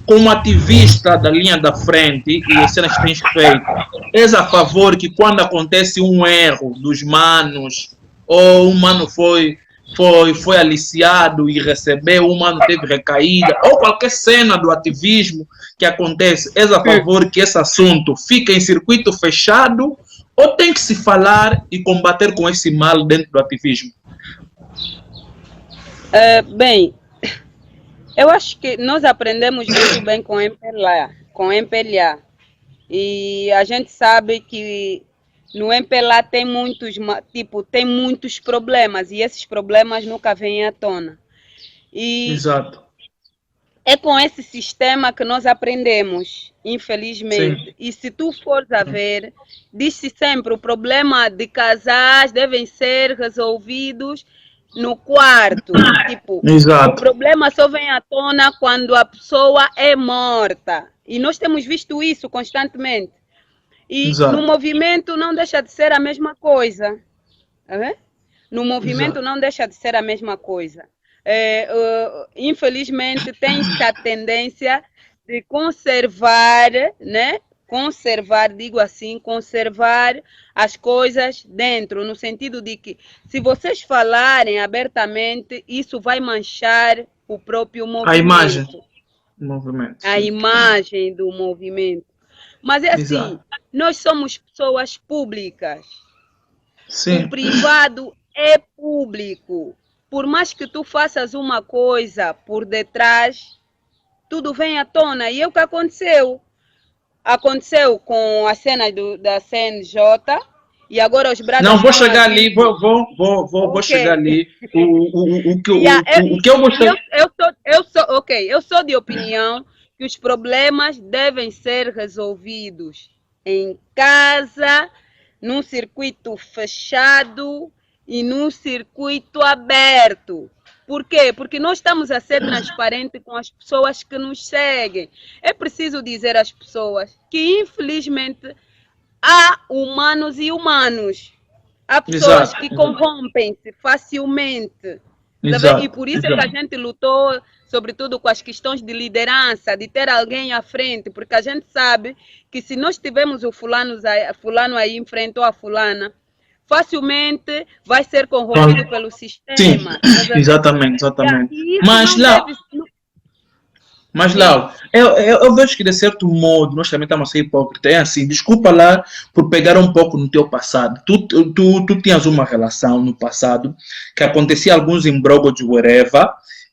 Como ativista da linha da frente e as cenas que tens feito, és a favor que quando acontece um erro dos manos, ou um mano foi aliciado e recebeu, um mano teve recaída, ou qualquer cena do ativismo que acontece, és a favor que esse assunto fique em circuito fechado, ou tem que se falar e combater com esse mal dentro do ativismo? Bem, eu acho que nós aprendemos muito bem com o MPLA, e a gente sabe que no MPLA tem muitos problemas, e esses problemas nunca vêm à tona. Exato. É com esse sistema que nós aprendemos, infelizmente. Sim. E se tu fores a ver, diz-se sempre o problema de casais devem ser resolvidos no quarto. Exato. O problema só vem à tona quando a pessoa é morta. E nós temos visto isso constantemente. E exato, no movimento não deixa de ser a mesma coisa. No movimento exato, não deixa de ser a mesma coisa. Infelizmente tem-se a tendência de conservar, né? Conservar as coisas dentro, no sentido de que se vocês falarem abertamente, isso vai manchar o próprio movimento. A imagem do movimento. Mas é assim, exato, nós somos pessoas públicas. Sim. O privado é público. Por mais que tu faças uma coisa por detrás, tudo vem à tona. E é o que aconteceu. Aconteceu com a cena da CNJ, e agora os braços... Não, vou chegar ali, vou chegar ali. O que eu vou chegar... Eu sou de opinião que os problemas devem ser resolvidos em casa, num circuito fechado e num circuito aberto. Por quê? Porque nós estamos a ser transparentes com as pessoas que nos seguem. É preciso dizer às pessoas que, infelizmente, há humanos e humanos. Há pessoas exato, que corrompem-se facilmente. Exato, e por isso é que a gente lutou, sobretudo com as questões de liderança, de ter alguém à frente, porque a gente sabe que se nós tivermos o fulano aí em frente ou a fulana, facilmente vai ser corrompido pelo sistema. Sim, exatamente. Mas, Lau, eu vejo que de certo modo nós também estamos a ser hipócritas. É assim, desculpa lá por pegar um pouco no teu passado. Tu tinhas uma relação no passado que acontecia alguns imbróglios de whatever,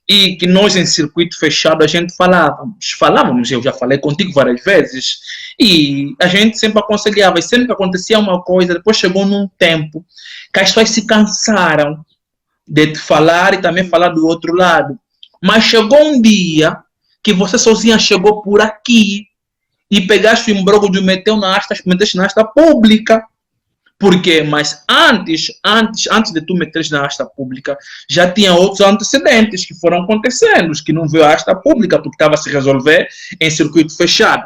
e que nós em circuito fechado a gente falávamos, eu já falei contigo várias vezes, e a gente sempre aconselhava, e sempre que acontecia uma coisa, depois chegou num tempo que as pessoas se cansaram de te falar e também falar do outro lado. Mas chegou um dia que você sozinha chegou por aqui e pegaste o imbróglio e meteste na asta pública. Por quê? Mas antes de tu meteres na asta pública, já tinha outros antecedentes que foram acontecendo, que não veio à asta pública, porque estava a se resolver em circuito fechado,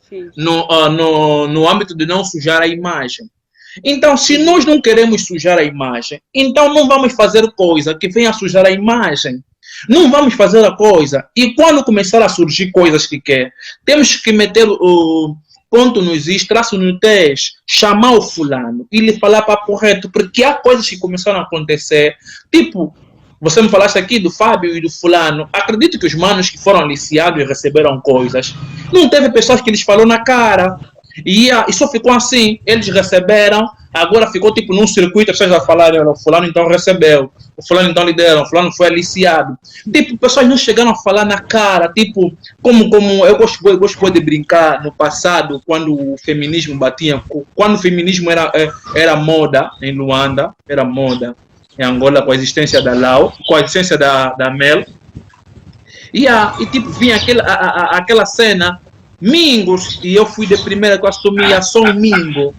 Sim. no âmbito de não sujar a imagem. Então, se nós não queremos sujar a imagem, então não vamos fazer coisa que venha a sujar a imagem. Não vamos fazer a coisa. E quando começar a surgir coisas que quer, temos que meter o ponto nos is, traço no teste, chamar o fulano e lhe falar para correto, porque há coisas que começaram a acontecer. Tipo, você me falaste aqui do Fábio e do fulano. Acredito que os manos que foram aliciados e receberam coisas, não teve pessoas que lhes falou na cara. E só ficou assim, eles receberam, agora ficou tipo num circuito, as pessoas já falaram, o fulano então recebeu, o fulano então lhe deram, o fulano foi aliciado. Tipo, pessoas não chegaram a falar na cara, tipo, como eu gosto de brincar no passado, quando o feminismo batia, quando o feminismo era moda em Luanda, era moda em Angola com a existência da Lau, com a existência da Mel, e tipo, vinha aquela cena, Mingos, e eu fui de primeira que eu assumi, sou um Mingo.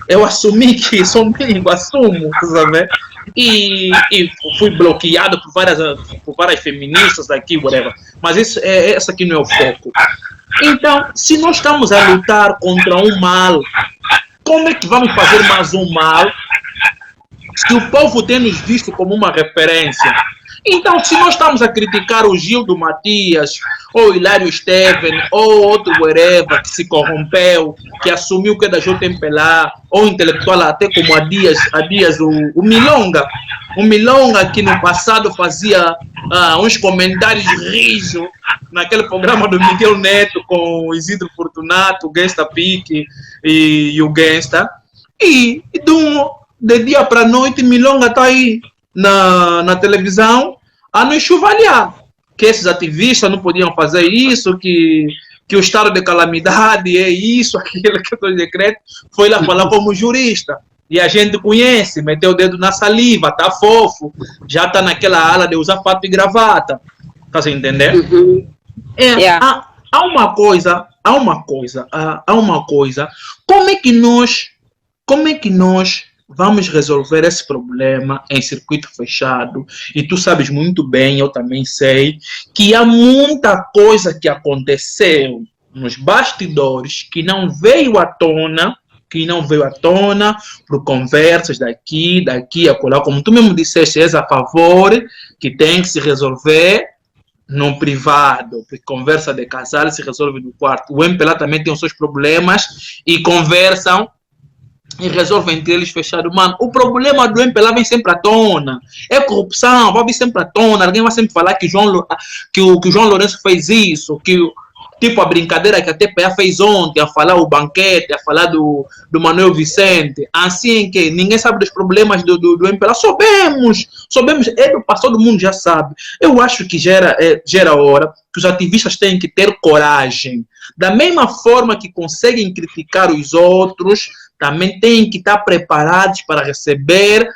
Eu assumi que sou um Mingo, assumo, sabe? E fui bloqueado por várias feministas daqui, whatever. Mas esse aqui não é o foco. Então, se nós estamos a lutar contra um mal, como é que vamos fazer mais um mal se o povo tem nos visto como uma referência? Então, se nós estamos a criticar o Gildo Matias, ou Hilário Steven, ou outro wherever que se corrompeu, que assumiu que é da JMPLA, ou intelectual até como há dias o Milonga. O Milonga que no passado fazia uns comentários rijos naquele programa do Miguel Neto com o Isidro Fortunato, o Gangsta Pique e o Gangsta. E de dia para noite, Milonga está aí na televisão a nos chuvalhar, que esses ativistas não podiam fazer isso, que o estado de calamidade é isso, aquilo que o decreto, foi lá falar como jurista. E a gente conhece, meteu o dedo na saliva, tá fofo, já está naquela ala de usar fato e gravata. Tá se entendendo? Uhum. Há uma coisa, como é que nós vamos resolver esse problema em circuito fechado? E tu sabes muito bem, eu também sei, que há muita coisa que aconteceu nos bastidores que não veio à tona, por conversas daqui, acolá. Como tu mesmo disseste, és a favor que tem que se resolver no privado, porque conversa de casal se resolve no quarto. O MPLA também tem os seus problemas e conversam e resolvem entre eles fechado. Mano, o problema do MPLA vem sempre à tona. É corrupção, vai vir sempre à tona. Alguém vai sempre falar que o João Lourenço fez isso, que tipo a brincadeira que a TPA fez ontem, a falar o banquete, a falar do Manuel Vicente. Assim que ninguém sabe dos problemas do MPLA. Sabemos, todo mundo já sabe. Eu acho que gera hora que os ativistas têm que ter coragem. Da mesma forma que conseguem criticar os outros, também tem que estar preparados para receber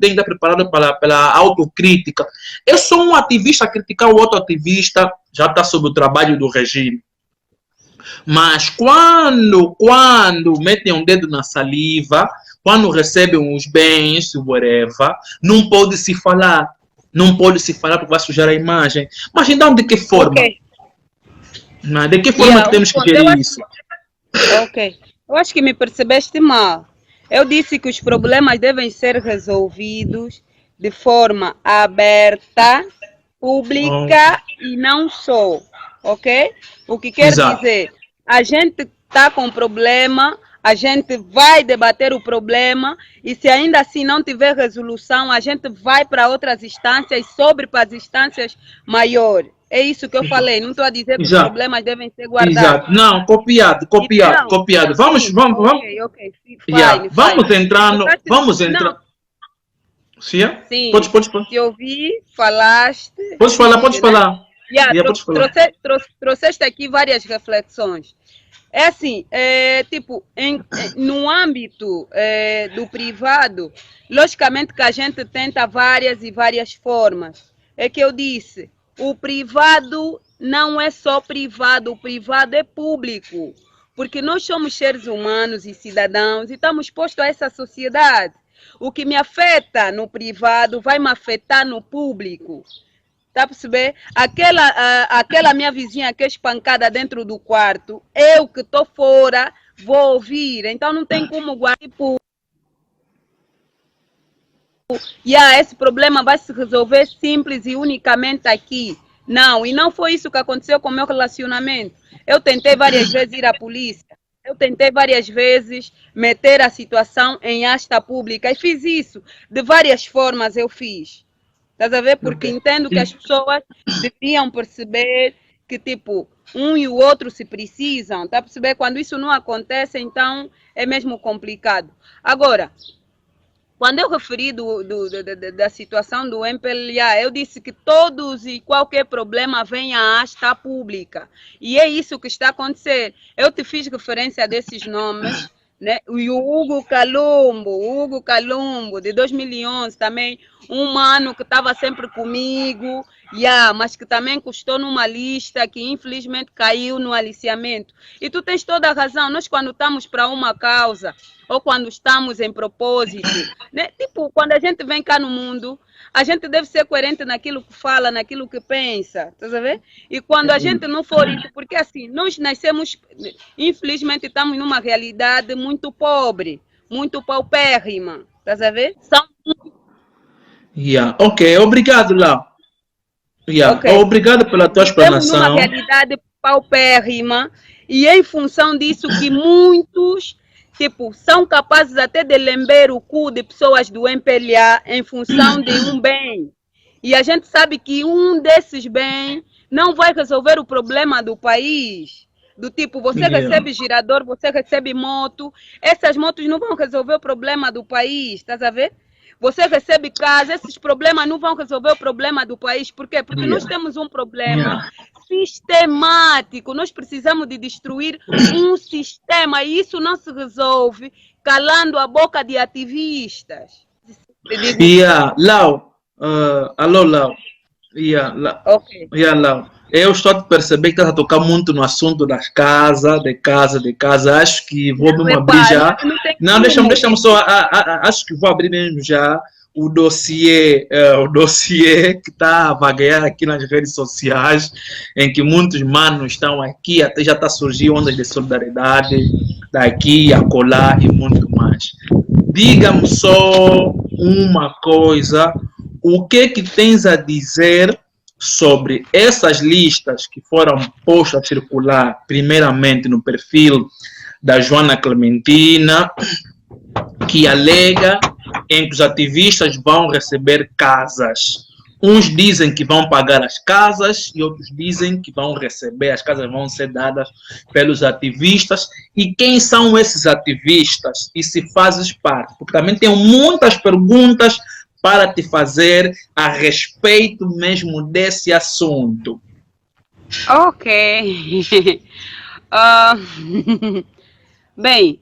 tem que estar preparado pela autocrítica. Eu sou um ativista a criticar o outro ativista, já está sob o trabalho do regime. Mas quando metem um dedo na saliva, quando recebem os bens, whatever, não pode se falar porque vai sujar a imagem. Mas então de que forma? Okay. De que forma que temos que gerir isso? Ok. Eu acho que me percebeste mal. Eu disse que os problemas devem ser resolvidos de forma aberta, pública e não só. Ok? O que quer dizer, a gente está com problema, a gente vai debater o problema e se ainda assim não tiver resolução, a gente vai para outras instâncias e sobe para as instâncias maiores. É isso que eu falei, não estou a dizer que os problemas devem ser guardados. Exato. Não, copiado. Vamos. Okay. Fine. Vamos entrar. Sim. Pode. Te ouvi, falaste. Pode falar. Trouxeste aqui várias reflexões. É assim, tipo, no âmbito do privado, logicamente que a gente tenta várias formas. É que eu disse, o privado não é só privado, o privado é público. porque nós somos seres humanos e cidadãos e estamos postos a essa sociedade. O que me afeta no privado vai me afetar no público. Tá a perceber? Aquela minha vizinha que é espancada dentro do quarto, eu que estou fora, vou ouvir. Então não tem como guardar. Esse problema vai se resolver simples e unicamente aqui. Não, e não foi isso que aconteceu com o meu relacionamento. Eu tentei várias vezes ir à polícia. Eu tentei várias vezes meter a situação em asta pública e fiz isso. De várias formas eu fiz. Estás a ver? Porque entendo que as pessoas deviam perceber que, tipo, um e o outro se precisam. Tá a perceber? Quando isso não acontece, então é mesmo complicado. Agora, quando eu referi da situação do MPLA, eu disse que todos e qualquer problema vem à asta pública. E é isso que está a acontecer. Eu te fiz referência desses nomes, né? E o Hugo Calumbo, de 2011, também, um mano que estava sempre comigo, mas que também custou numa lista que infelizmente caiu no aliciamento. E tu tens toda a razão, nós quando estamos para uma causa, ou quando estamos em propósito, né? Tipo, quando a gente vem cá no mundo, a gente deve ser coerente naquilo que fala, naquilo que pensa, tá sabendo? E quando a gente não for isso, porque assim, nós nascemos, infelizmente estamos numa realidade muito pobre, muito paupérrima, tá sabendo? Ok, obrigado, Lau. Okay. Obrigado pela tua explanação. Estamos numa realidade paupérrima e é em função disso que muitos são capazes até de lamber o cu de pessoas do MPLA em função de um bem. E a gente sabe que um desses bens não vai resolver o problema do país. Do tipo, você recebe girador, você recebe moto. Essas motos não vão resolver o problema do país, estás a ver? Você recebe casa, esses problemas não vão resolver o problema do país. Por quê? Porque nós temos um problema sistemático. Nós precisamos de destruir um sistema e isso não se resolve calando a boca de ativistas. Lau, alô, Lau. Ok. Lau. Eu estou a perceber que estás a tocar muito no assunto das casas, de casa. Acho que vou mesmo abrir já. Não, deixa-me só. Acho que vou abrir mesmo já o dossiê que está a vaguear aqui nas redes sociais, em que muitos manos estão aqui, até já está surgindo ondas de solidariedade daqui, acolá e muito mais. Diga-me só uma coisa, o que tens a dizer sobre essas listas que foram postas a circular primeiramente no perfil da Joana Clementina, que alega em que os ativistas vão receber casas. Uns dizem que vão pagar as casas e outros dizem que vão receber, as casas vão ser dadas pelos ativistas. E quem são esses ativistas? E se fazes parte? Porque também tenho muitas perguntas para te fazer a respeito mesmo desse assunto. Ok. Bem,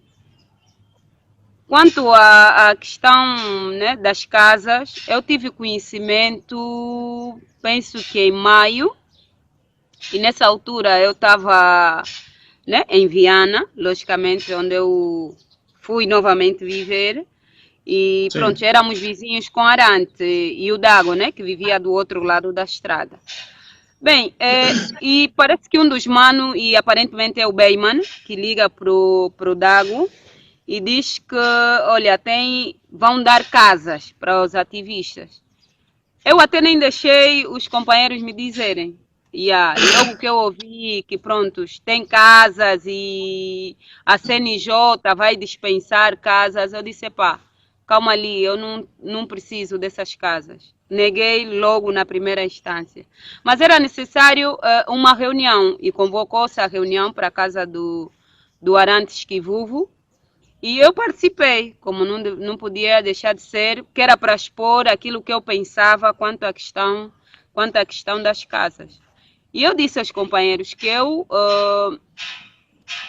quanto à questão, né, das casas, eu tive conhecimento, penso que em maio, e nessa altura eu estava, né, em Viana, logicamente, onde eu fui novamente viver. E sim, pronto, éramos vizinhos com Arante e o Dago, né, que vivia do outro lado da estrada. Bem, e parece que um dos manos, e aparentemente é o Beyman, que liga pro Dago e diz que, olha, vão dar casas para os ativistas. Eu até nem deixei os companheiros me dizerem. E logo que eu ouvi que, pronto, tem casas e a CNJ vai dispensar casas, eu disse, pá, calma ali, eu não preciso dessas casas. Neguei logo na primeira instância. Mas era necessário uma reunião e convocou-se a reunião para a casa do Arantes Kivuvu. E eu participei, como não podia deixar de ser, que era para expor aquilo que eu pensava quanto à questão das casas. E eu disse aos companheiros que eu...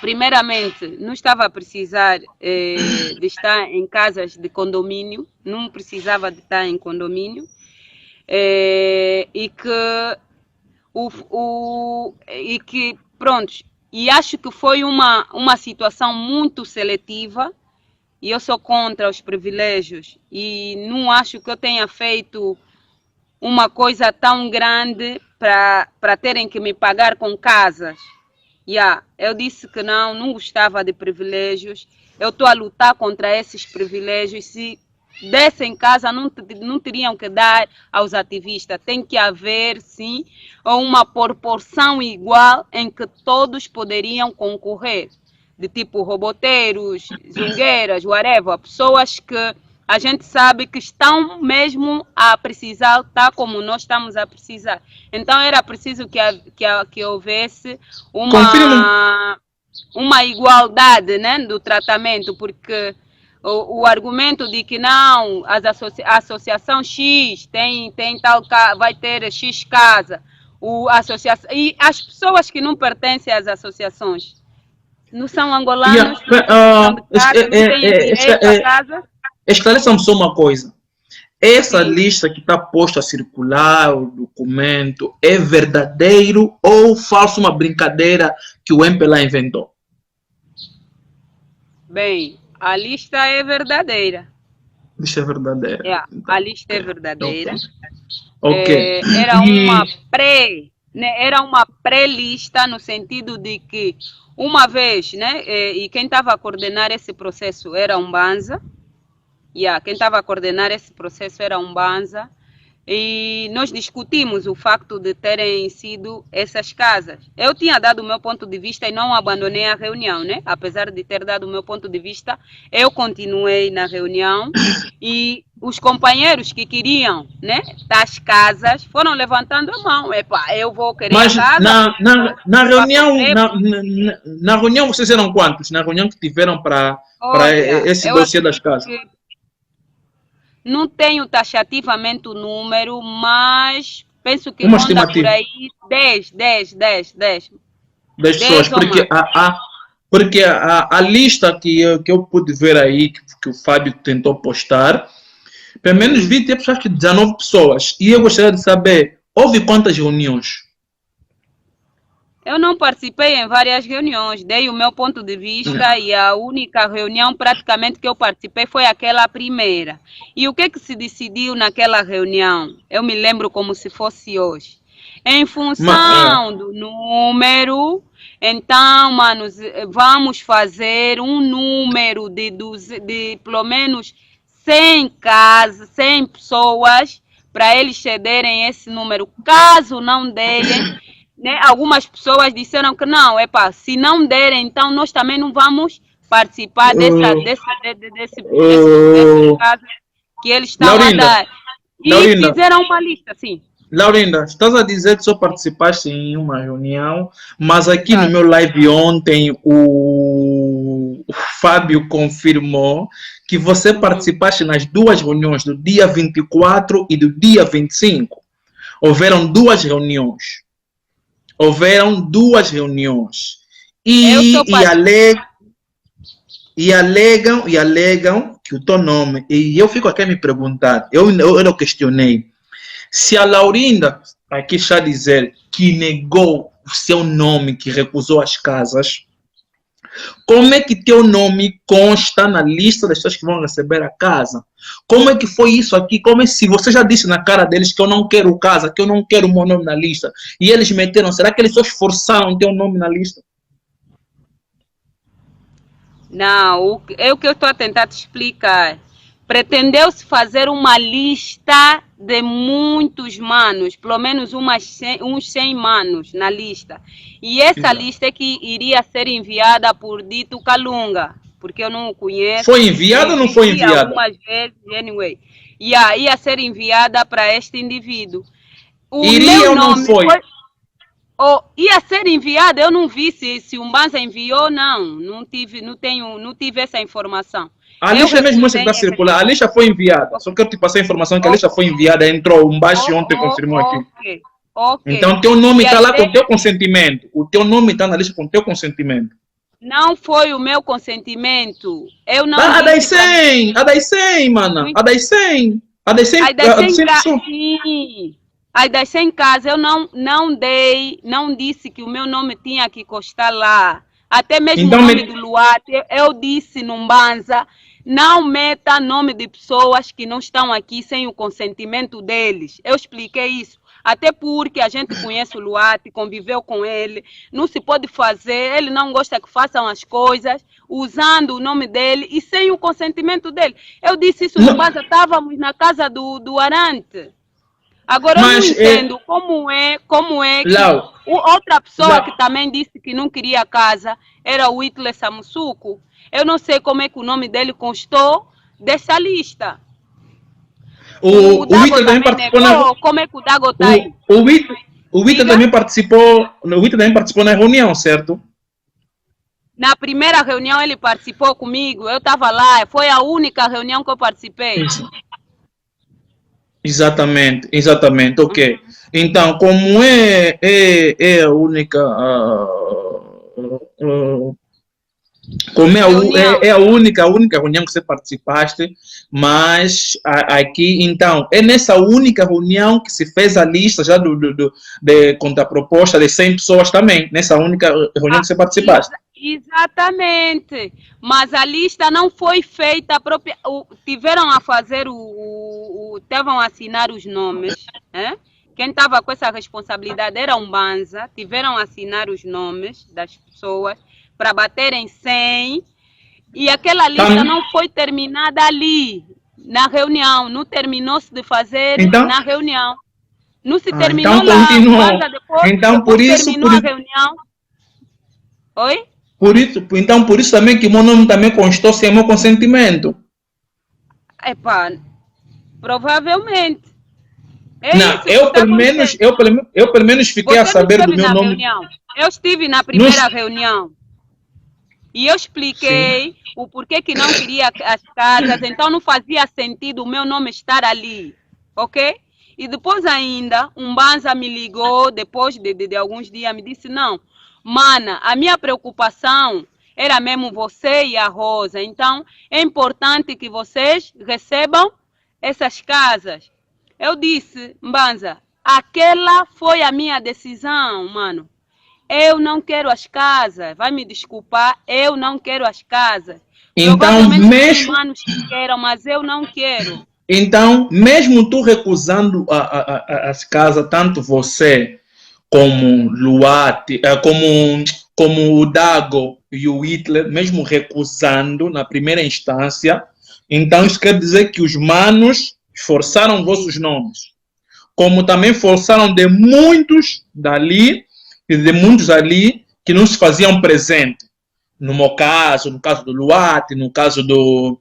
primeiramente, não estava a precisar de estar em casas de condomínio, não precisava de estar em condomínio, e que pronto, E acho que foi uma situação muito seletiva. E eu sou contra os privilégios. E não acho que eu tenha feito uma coisa tão grande para terem que me pagar com casas. Eu disse que não gostava de privilégios. Eu estou a lutar contra esses privilégios. Se dessem casa, não teriam que dar aos ativistas. Tem que haver, sim, uma proporção igual em que todos poderiam concorrer. De tipo roboteiros, zungueiras, whatever. Pessoas que a gente sabe que estão mesmo a precisar, tá como nós estamos a precisar. Então era preciso que houvesse uma igualdade, né, do tratamento, porque o argumento de que não, a associação X tem tal, vai ter X casa, associação, e as pessoas que não pertencem às associações não são angolanos, não têm direito à casa. Esclareça-me só uma coisa. Essa lista que está posta a circular, o documento, é verdadeiro ou falso, uma brincadeira que o MPLA inventou? Bem, a lista é verdadeira. A lista é verdadeira. A lista é verdadeira. Ok. Era uma pré-lista no sentido de que uma vez, né, e quem estava a coordenar esse processo era Umbanza. Quem estava a coordenar esse processo era Umbanza. E nós discutimos o facto de terem sido essas casas. Eu tinha dado o meu ponto de vista e não abandonei a reunião, né? Apesar de ter dado o meu ponto de vista, eu continuei na reunião e os companheiros que queriam, né, das casas foram levantando a mão. Eu vou querer Mas a casa. na reunião vocês eram quantos? Na reunião que tiveram para esse dossiê das casas? Não tenho taxativamente o número, mas penso que ronda por aí 10 pessoas, porque a lista que eu pude ver aí, que o Fábio tentou postar, pelo menos vi ter pessoas que 19 pessoas. E eu gostaria de saber, houve quantas reuniões? Eu não participei em várias reuniões, dei o meu ponto de vista e a única reunião praticamente que eu participei foi aquela primeira. E o que se decidiu naquela reunião? Eu me lembro como se fosse hoje. Em função do número, então, manos, vamos fazer um número de pelo menos 100 casas, 100 pessoas, para eles cederem esse número. Caso não deem, né, algumas pessoas disseram que não, se não derem, então nós também não vamos participar desse caso que eles estão a dar. E fizeram uma lista, sim. Laurinda, estás a dizer que só participaste em uma reunião, mas aqui no meu live ontem o Fábio confirmou que você participaste nas duas reuniões, do dia 24 e do dia 25. Houveram duas reuniões. E alegam que o teu nome, e eu fico aqui a me perguntar, eu não questionei, se a Laurinda aqui está a dizer que negou o seu nome, que recusou as casas, como é que teu nome consta na lista das pessoas que vão receber a casa? Como é que foi isso aqui? Como é se você já disse na cara deles que eu não quero casa, que eu não quero o meu nome na lista, e eles meteram, será que eles só esforçaram teu nome na lista? Não, é o que eu estou a tentar te explicar. Pretendeu-se fazer uma lista de muitos manos, pelo menos uns 100 manos na lista. E essa lista é que iria ser enviada por Dito Kalunga, porque eu não o conheço. Foi enviada ou não foi enviada? Algumas vezes, anyway. Ia ser enviada para este indivíduo. Iria ou não foi? Ia ser enviada, eu não vi se o Umbanza enviou ou não. Não tive essa informação. A lista mesmo que está circulando, a lista foi enviada. Só quero te passar a informação que a lista foi enviada, entrou, o Umbashi ontem confirmou aqui. Então, teu nome está lá com o teu consentimento. O teu nome está na lista com o teu consentimento. Não foi o meu consentimento. Eu não. A das 100, mana. A das 100. A das 100 sim. Aí das 100 casas eu não disse que o meu nome tinha que constar lá. Até mesmo Então, o nome do Luarte, eu disse no Mbanza, não meta nome de pessoas que não estão aqui sem o consentimento deles. Eu expliquei isso. Até porque a gente conhece o Luarte, conviveu com ele, não se pode fazer, ele não gosta que façam as coisas usando o nome dele e sem o consentimento dele. Eu disse isso no Mbanza, estávamos na casa do Arante. Agora eu não entendo como é que outra pessoa que também disse que não queria casa era o Whitley Samusuco. Eu não sei como é que o nome dele constou dessa lista. O Whitley também participou como é que o Dago tá aí? O Whitley também participou na reunião, certo? Na primeira reunião ele participou comigo, eu estava lá, foi a única reunião que eu participei. Isso. Exatamente, ok. Então, como é a única como é a única reunião que você participaste, mas aqui, então, é nessa única reunião que se fez a lista já de contraproposta de 100 pessoas também, nessa única reunião que você participaste. Exatamente, mas a lista não foi feita própria. Tiveram a fazer tiveram a assinar os nomes, né? Quem estava com essa responsabilidade era um Mbanza, tiveram a assinar os nomes das pessoas para baterem 100 e aquela lista não foi terminada ali na reunião, não terminou-se de fazer na reunião, não se terminou então lá. Continua. Então por isso terminou a reunião. Oi? Por isso também que o meu nome também constou sem meu consentimento. Epá, provavelmente. Não, eu pelo menos fiquei a saber do meu nome. Reunião. Eu estive na primeira reunião e eu expliquei o porquê que não queria as casas, então não fazia sentido o meu nome estar ali, ok? E depois ainda, um Mbanza me ligou, depois de alguns dias, me disse, não, mana, a minha preocupação era mesmo você e a Rosa. Então, é importante que vocês recebam essas casas. Eu disse, Mbanza, aquela foi a minha decisão, mano. Eu não quero as casas. Vai me desculpar, eu não quero as casas. Então, mesmo... os humanos que queiram, mas eu não quero. Então, mesmo tu recusando as casas, tanto você como Luarte, como o Dago e o Hitler, mesmo recusando na primeira instância, então isso quer dizer que os manos forçaram vossos nomes, como também forçaram de muitos dali e de muitos ali que não se faziam presente. No meu caso, no caso do Luarte, no caso do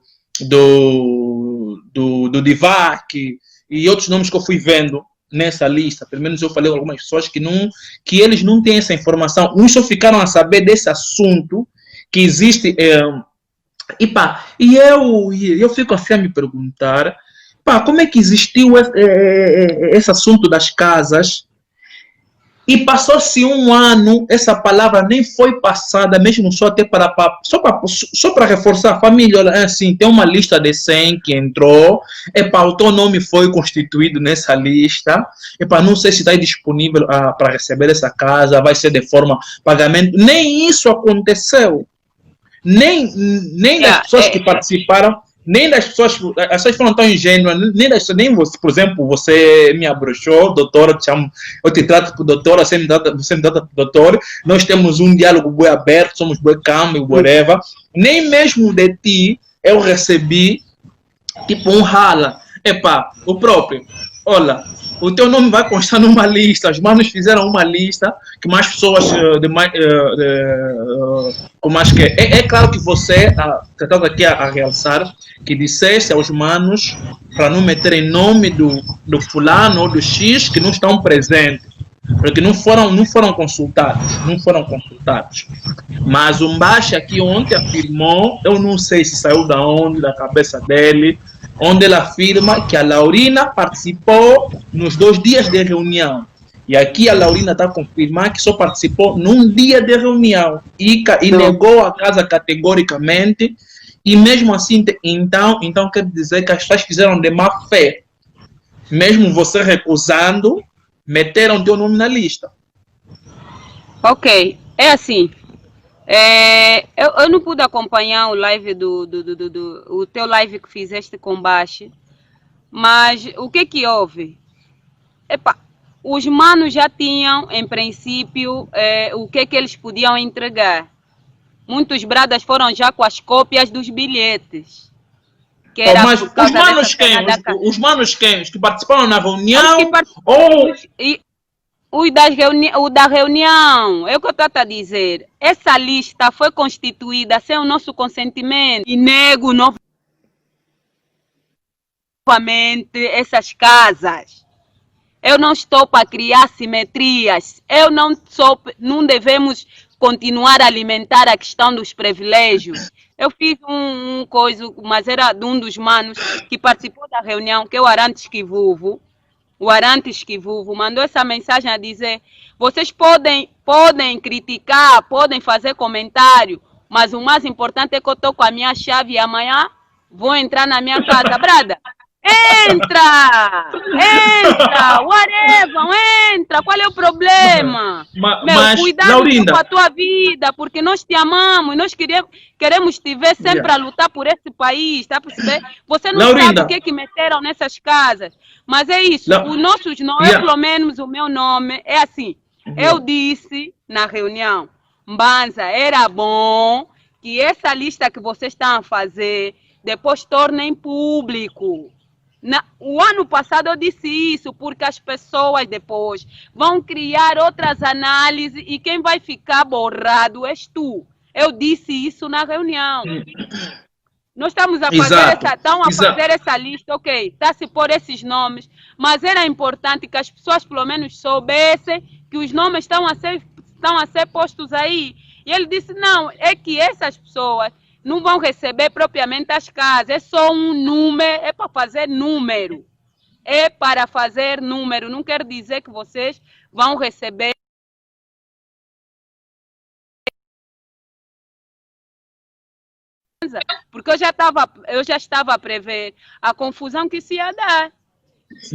Divac e outros nomes que eu fui vendo nessa lista, pelo menos eu falei com algumas pessoas que eles não têm essa informação, uns só ficaram a saber desse assunto que existe. E eu fico assim a me perguntar, como é que existiu esse assunto das casas e passou-se um ano, essa palavra nem foi passada, mesmo só até só para reforçar a família. Olha, assim, tem uma lista de 100 que entrou, o teu nome foi constituído nessa lista, não sei se está disponível para receber essa casa, vai ser de forma pagamento. Nem isso aconteceu. Nem das pessoas que participaram, nem das pessoas, as pessoas foram tão ingênuas, nem você, por exemplo, você me abrochou, doutora, eu te trato por doutora, você me trata por doutor, nós temos um diálogo bem aberto, somos bem calmos, whatever. Nem mesmo de ti eu recebi tipo um rala. O próprio, olha, o teu nome vai constar numa lista, os manos fizeram uma lista que mais pessoas é claro que você está aqui a realçar que disseste aos manos para não meterem nome do fulano ou do X que não estão presentes, porque não foram consultados. Mas o Mbache aqui ontem afirmou, eu não sei se saiu da cabeça dele, onde ele afirma que a Laurina participou nos 2 dias de reunião. E aqui a Laurina está a confirmar que só participou num dia de reunião e negou a casa categoricamente. E mesmo assim, então quer dizer que as pessoas fizeram de má fé. Mesmo você recusando, meteram teu nome na lista. Ok, é assim. Eu não pude acompanhar o live o teu live que fizeste com Baixo, mas o que houve? Epa, os manos já tinham, em princípio, o que eles podiam entregar. Muitos bradas foram já com as cópias dos bilhetes. Que era Mas por causa os manos quem? Os que participaram na reunião? O da reunião, é o que eu estou a dizer. Essa lista foi constituída sem o nosso consentimento. E nego novamente essas casas. Eu não estou para criar simetrias. Não devemos continuar a alimentar a questão dos privilégios. Eu fiz coisa, mas era de um dos manos que participou da reunião, que é o Arantes Kivuvo. O Arantes Kivuvo mandou essa mensagem a dizer: vocês podem criticar, podem fazer comentário, mas o mais importante é que eu estou com a minha chave e amanhã vou entrar na minha casa. Brada, entra, whatever, entra, qual é o problema? Cuidado Laurinda, com a tua vida, porque nós te amamos, nós queremos te ver sempre a lutar por esse país, tá a perceber? Você não Laurinda, sabe o que meteram nessas casas, mas é isso, os nossos nomes, pelo menos o meu nome, é assim, eu disse na reunião, Mbanza, era bom que essa lista que vocês estão a fazer, depois tornem público. O ano passado eu disse isso, porque as pessoas depois vão criar outras análises e quem vai ficar borrado és tu. Eu disse isso na reunião. Nós estamos a fazer essa lista, ok, está-se por esses nomes, mas era importante que as pessoas pelo menos soubessem que os nomes estão a ser postos aí. E ele disse, não, é que essas pessoas não vão receber propriamente as casas, é só um número, é para fazer número. É para fazer número, não quer dizer que vocês vão receber. Porque eu já estava a prever a confusão que se ia dar.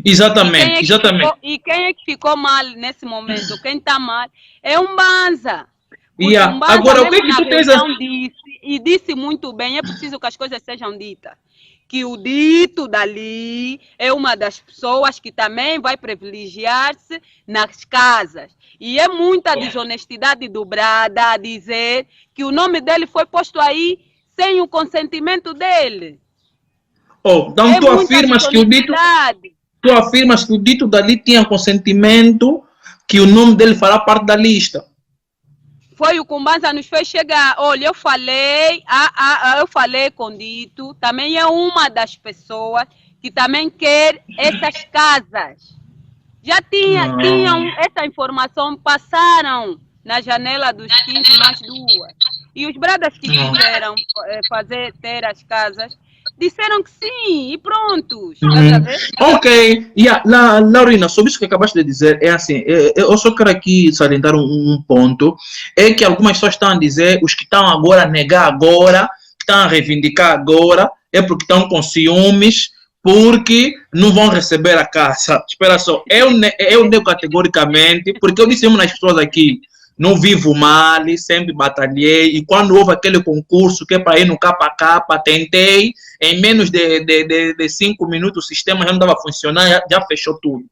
Exatamente. E quem é que ficou mal nesse momento? Quem está mal é o Mbanza. Agora, o que é que tu tens a... disse muito bem, é preciso que as coisas sejam ditas. Que o dito dali é uma das pessoas que também vai privilegiar-se nas casas. E é muita desonestidade dobrada a dizer que o nome dele foi posto aí sem o consentimento dele. Então tu afirmas que o dito dali tinha consentimento que o nome dele fará parte da lista. Foi o que o Mbanza nos fez chegar. Olha, eu falei com o Dito, também é uma das pessoas que também quer essas casas. Já tinham essa informação, passaram na janela dos 15 mais 2. E os bradas que quiseram ter as casas, disseram que sim, e prontos. Ok. Laurina, sobre isso que acabaste de dizer, é assim, eu só quero aqui salientar um ponto, é que algumas pessoas estão a dizer, os que estão agora a negar agora, que estão a reivindicar agora, é porque estão com ciúmes, porque não vão receber a casa. Espera só, eu nego categoricamente, porque eu disse uma das pessoas aqui, não vivo mal, sempre batalhei, e quando houve aquele concurso que é para ir no capa-capa, tentei, em menos de 5 minutos o sistema já não estava funcionando, já fechou tudo.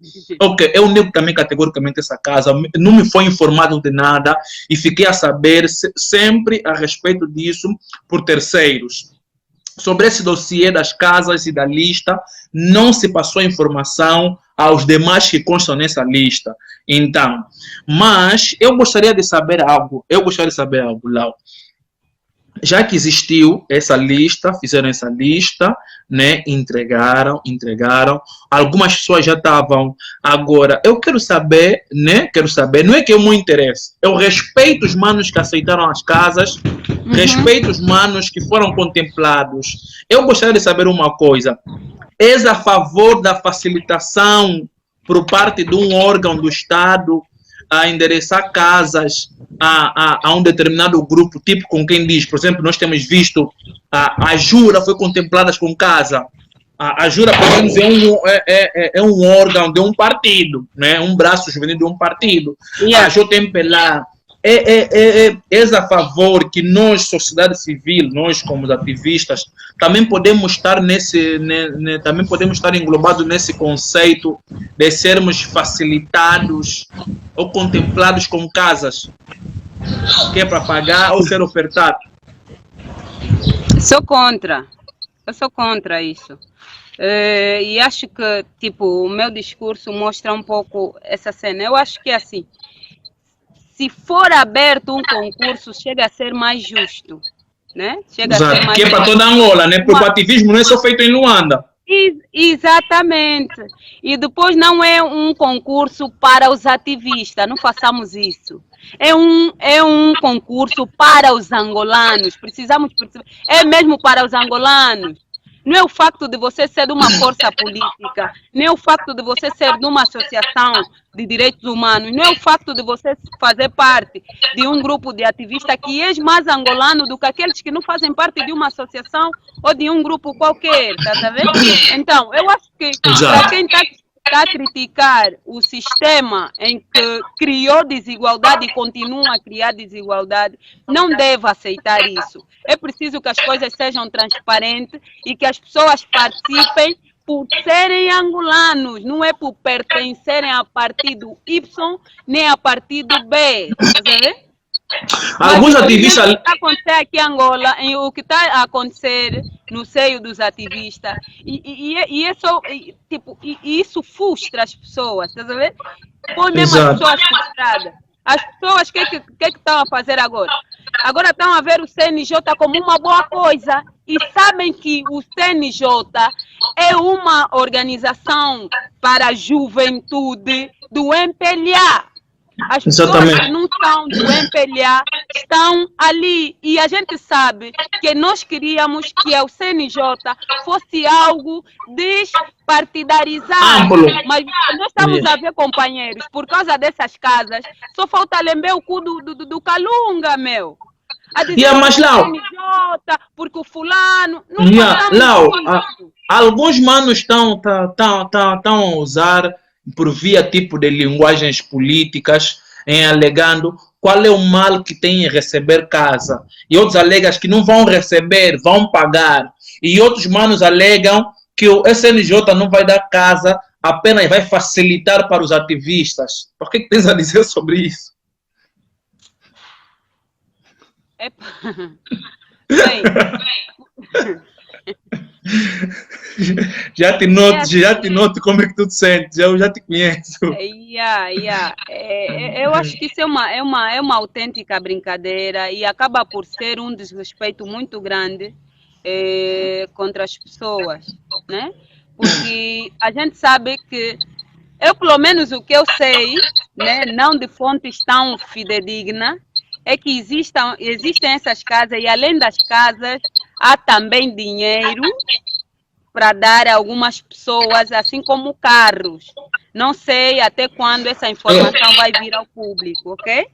Ok, eu nego também categoricamente essa casa, não me foi informado de nada, e fiquei a saber sempre a respeito disso por terceiros. Sobre esse dossiê das casas e da lista, não se passou informação aos demais que constam nessa lista. Então, mas eu gostaria de saber algo, Lau. Já que existiu essa lista, fizeram essa lista, né? Entregaram. Algumas pessoas já estavam. Agora, eu quero saber, né? Não é que eu me interesse. Eu respeito os manos que aceitaram as casas, respeito os manos que foram contemplados. Eu gostaria de saber uma coisa. És a favor da facilitação por parte de um órgão do Estado a endereçar casas a um determinado grupo, tipo com quem diz, por exemplo, nós temos visto a Jura foi contemplada com casa, A Jura, pelo menos, é um órgão de um partido, né? Um braço juvenil de um partido. Yeah. A JMPLA és a favor que nós, sociedade civil, nós como ativistas, também podemos estar também podemos estar englobados nesse conceito de sermos facilitados ou contemplados com casas que é para pagar ou ser ofertado. Sou contra. Eu sou contra isso. E acho que, tipo, o meu discurso mostra um pouco essa cena. Eu acho que é assim. Se for aberto um concurso, chega a ser mais justo, né? Chega Exato, a ser mais que é para justo. toda Angola, né? Porque o ativismo não é só feito em Luanda. Exatamente. E depois não é um concurso para os ativistas, não façamos isso. É um concurso para os angolanos. É mesmo para os angolanos. Não é o facto de você ser de uma força política, não é o facto de você ser de uma associação de direitos humanos, não é o facto de você fazer parte de um grupo de ativistas que é mais angolano do que aqueles que não fazem parte de uma associação ou de um grupo qualquer, tá vendo? Então, eu acho que para quem está a criticar o sistema em que criou desigualdade e continua a criar desigualdade, não deve aceitar isso. É preciso que as coisas sejam transparentes e que as pessoas participem por serem angolanos, não é por pertencerem a partido Y nem a partido B. Tá vendo? Alguns ativistas. O que está acontecendo aqui em Angola, o que está a acontecer no seio dos ativistas, isso frustra as pessoas, tá vendo? Põe mesmo as pessoas frustradas. As pessoas, o que estão a fazer agora? Agora estão a ver o CNJ como uma boa coisa e sabem que o CNJ é uma organização para a juventude do MPLA. As pessoas que não são do MPLA estão ali e a gente sabe que nós queríamos que o CNJ fosse algo despartidarizado, mas nós estamos a ver, companheiros, por causa dessas casas, só falta lembrar o cu do Calunga, meu. A dizer mas Lau, CNJ, porque o fulano... Lau, alguns manos estão a usar por via tipo de linguagens políticas, alegando qual é o mal que tem em receber casa. E outros alegam que não vão receber, vão pagar. E outros manos alegam que o SNJ não vai dar casa, apenas vai facilitar para os ativistas. O que tens a dizer sobre isso? Bem, já te noto como é que tu te sentes, eu já te conheço. Eu acho que isso é uma autêntica brincadeira e acaba por ser um desrespeito muito grande contra as pessoas, né? Porque a gente sabe que, pelo menos o que eu sei, né, não de fontes tão fidedignas, é que existem essas casas e além das casas há também dinheiro para dar a algumas pessoas, assim como carros. Não sei até quando essa informação vai vir ao público, ok?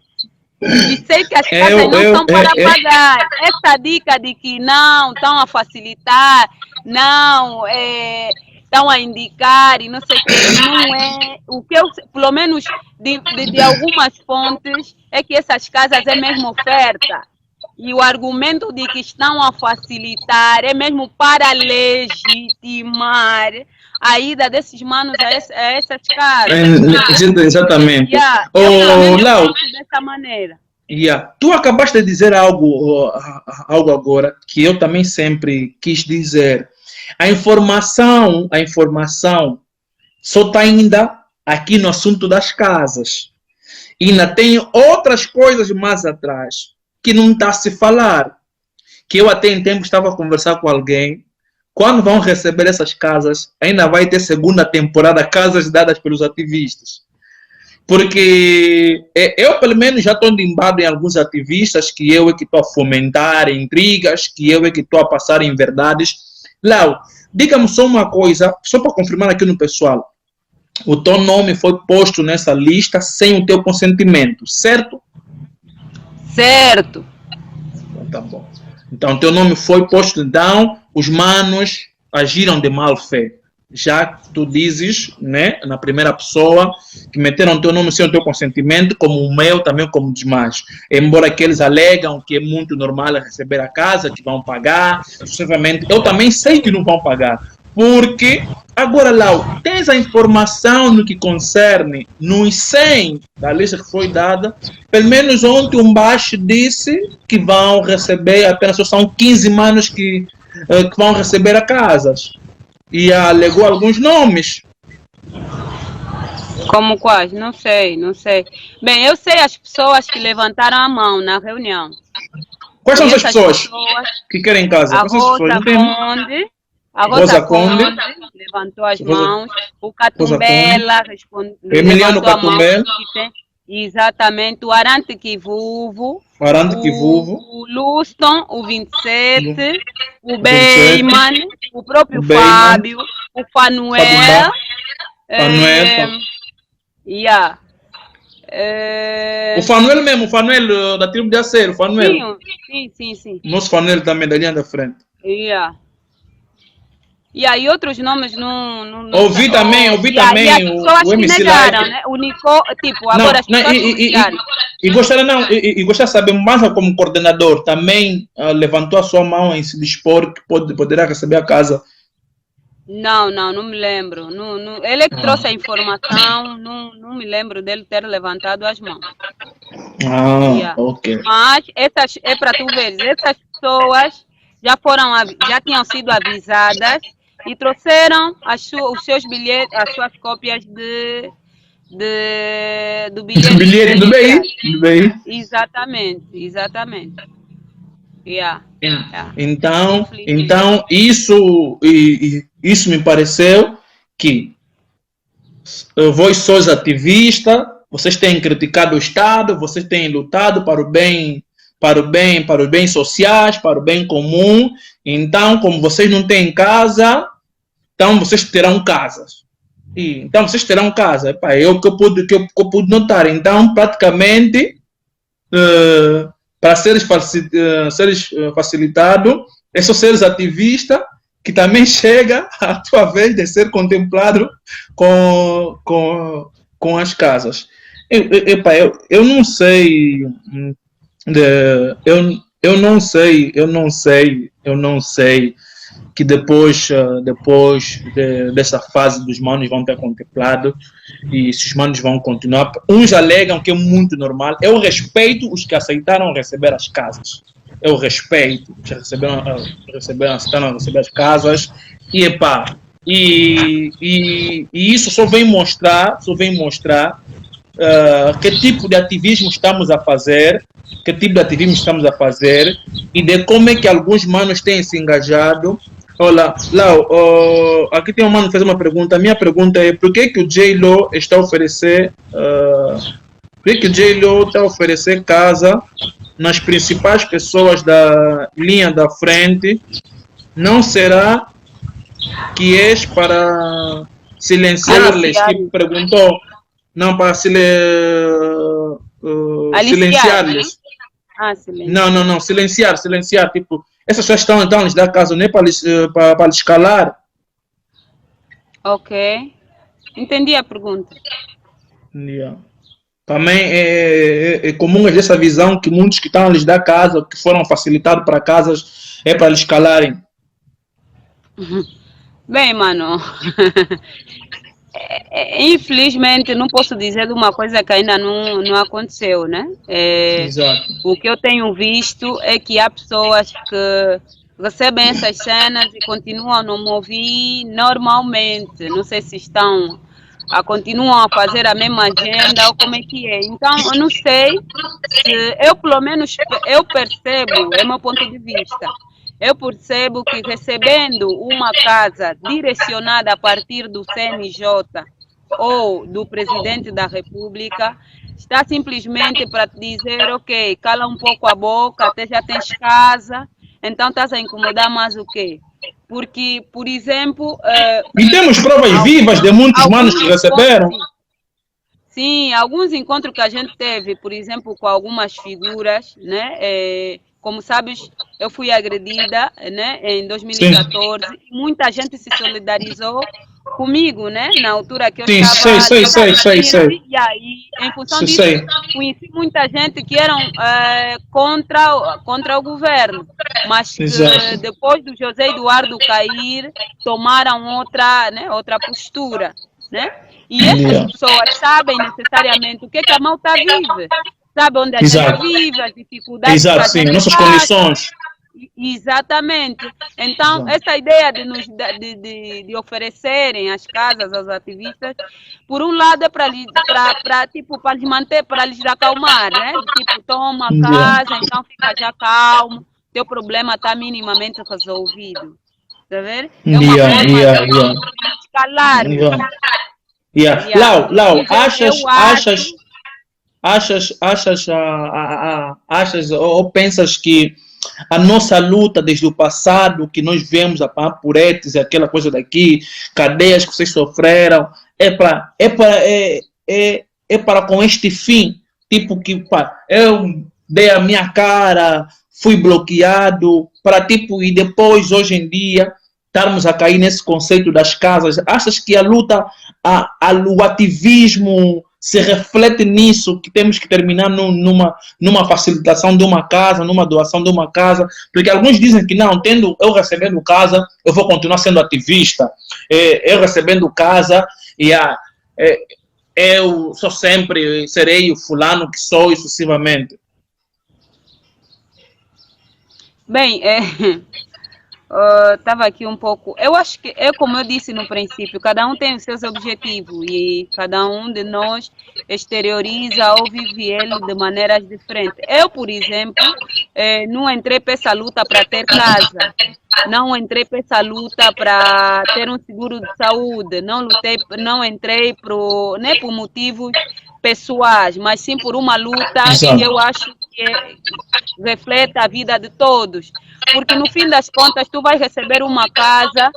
E sei que as casas não são para pagar. Essa dica de que não, estão a facilitar, não, estão a indicar e não sei o que, não é. O que eu, pelo menos de algumas fontes, é que essas casas é mesmo oferta. E o argumento de que estão a facilitar é mesmo para legitimar a ida desses manos a essas casas. Exatamente. Lau, dessa maneira. Tu acabaste de dizer algo agora que eu também sempre quis dizer. A informação só está ainda aqui no assunto das casas. E ainda tem outras coisas mais atrás que não está a se falar. Que eu até em tempo estava a conversar com alguém. Quando vão receber essas casas, ainda vai ter segunda temporada, casas dadas pelos ativistas. Porque eu, pelo menos, já estou limbado em alguns ativistas que eu é que estou a fomentar intrigas, que eu é que estou a passar em verdades. Lau, diga-me só uma coisa, só para confirmar aqui no pessoal. O teu nome foi posto nessa lista sem o teu consentimento, certo? Certo. Então, tá bom. Então, o teu nome foi posto, então, os manos agiram de má fé. Já que tu dizes, né, na primeira pessoa, que meteram teu nome sem o teu consentimento, como o meu, também como os demais. Embora que eles alegam que é muito normal receber a casa, que vão pagar, sucessivamente, eu também sei que não vão pagar. Porque, agora, Lau, tens a informação no que concerne nos 100 da lista que foi dada, pelo menos ontem um baixo disse que vão receber, apenas são 15 manos que vão receber a casas. E alegou alguns nomes. Como quais? Não sei, não sei. Bem, eu sei as pessoas que levantaram a mão na reunião. Quais são essas pessoas que querem casa? A Rosa Conde, a Rosa Conde levantou as mãos. O Catumbela Emiliano Catumbela. Exatamente. O Arante Kivuvo. O Luston, o 27. O Beyman. O próprio Fábio. O Fanuel. Yeah. O Fanuel mesmo, o Fanuel da tribo de Acero, o Fanuel. Sim. Nosso Fanuel também, da linha da frente. Yeah. E outros nomes não ouvi também o MC negaram, né? O Nico, tipo, agora e gostaria de saber mais como coordenador também levantou a sua mão em se dispor que poderá receber a casa. Não me lembro. Ele que trouxe a informação, não me lembro dele ter levantado as mãos. Ok. Mas essas, é para tu ver, essas pessoas já tinham sido avisadas e trouxeram os seus bilhetes, as suas cópias do bilhete do BI. Exatamente. Então isso me pareceu que vós sois ativistas, vocês têm criticado o Estado, vocês têm lutado para os bens sociais, para o bem comum. Então, como vocês não têm casa, então vocês terão casas. Então vocês terão casa. É o que eu pude notar. Então, praticamente, para seres facilitado, é só seres ativistas que também chega a tua vez de ser contemplado com as casas. Eu não sei. Eu não sei que depois dessa fase dos manos vão ter contemplado e se os manos vão continuar. Uns alegam que é muito normal. Eu respeito os que aceitaram receber as casas. Eu respeito os que aceitaram receber as casas. E isso só vem mostrar que tipo de ativismo estamos a fazer, e de como é que alguns manos têm se engajado. Olha, Lau, aqui tem um mano que fez uma pergunta. A minha pergunta é: por que o J-Lo está a oferecer casa nas principais pessoas da linha da frente? Não será que és para silenciar-lhes? Que perguntou. Não, para silenciar-lhes. Não, silenciar. Tipo, essas pessoas estão lhes dar casa, não é para lhes calar. Ok. Entendi a pergunta. Também é comum essa visão que muitos que estão lhes dar casa, que foram facilitados para casas, é para lhes calarem. Bem, mano. Infelizmente, não posso dizer de uma coisa que ainda não aconteceu, né? Exato. O que eu tenho visto é que há pessoas que recebem essas cenas e continuam a não me ouvir normalmente. Não sei se continuam a fazer a mesma agenda ou como é que é. Então, eu não sei se pelo menos, eu percebo, é meu ponto de vista. Eu percebo que recebendo uma casa direcionada a partir do CNJ ou do Presidente da República, está simplesmente para te dizer, ok, cala um pouco a boca, até já tens casa, então estás a incomodar mais o quê? Porque, por exemplo... e temos provas vivas de muitos manos que receberam. Sim, alguns encontros que a gente teve, por exemplo, com algumas figuras, né? Como sabes, eu fui agredida, né, em 2014. Sim, Muita gente se solidarizou comigo, né, na altura que eu sim, estava sei. e aí, em função Sim, disso, sei. conheci muita gente que eram contra o governo, mas que Exato. depois do José Eduardo cair, tomaram outra postura, né? E essas Yeah. pessoas sabem necessariamente o que a malta vive, sabe onde a gente Exato. vive, as dificuldades que Exato, a sim. gente Nossas passa. condições. Exatamente. Então, Exato. essa ideia de oferecerem as casas aos ativistas, por um lado é para tipo, para lhes manter, para lhes acalmar, né? Tipo, toma a Yeah. casa, então fica já calmo, teu problema está minimamente resolvido. Tá vendo? É uma Yeah, forma yeah, de yeah. nos calarmos. Yeah. Yeah. Yeah. Lau, Então, eu acho. achas ou pensas que a nossa luta desde o passado, que nós vemos a Puretes e aquela coisa daqui, cadeias que vocês sofreram, é para com este fim, tipo que pá, eu dei a minha cara, fui bloqueado, para tipo, e depois, hoje em dia, estarmos a cair nesse conceito das casas. Achas que a luta, o ativismo se reflete nisso, que temos que terminar numa facilitação de uma casa, numa doação de uma casa, porque alguns dizem que não, tendo eu recebendo casa, eu vou continuar sendo ativista, eu recebendo casa, e eu sou sempre, serei o fulano que sou e sucessivamente. Bem, estava aqui um pouco. Eu acho que é como eu disse no princípio, cada um tem os seus objetivos e cada um de nós exterioriza ou vive ele de maneiras diferentes. Eu, por exemplo, não entrei para essa luta para ter casa, não entrei para essa luta para ter um seguro de saúde, não entrei nem por motivos pessoais, mas sim por uma luta que Exato. eu acho que reflete a vida de todos. Porque no fim das contas tu vais receber uma casa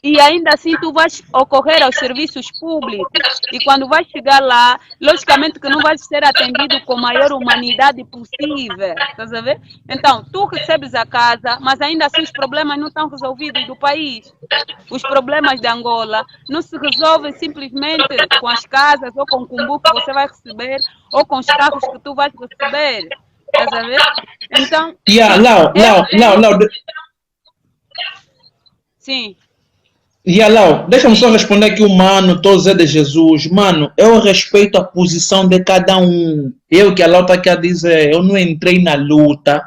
e ainda assim tu vais ocorrer aos serviços públicos. E quando vais chegar lá, logicamente que não vais ser atendido com a maior humanidade possível. Estás a ver? Então, tu recebes a casa, mas ainda assim os problemas não estão resolvidos do país. Os problemas de Angola não se resolvem simplesmente com as casas ou com o cumbu que você vai receber ou com os carros que tu vais receber. Estás a ver? Então, Yeah, Lau, sim. Lau, deixa-me só responder aqui o mano, tô Zé de Jesus. Mano, eu respeito a posição de cada um. Eu que a Lau está aqui a dizer, eu não entrei na luta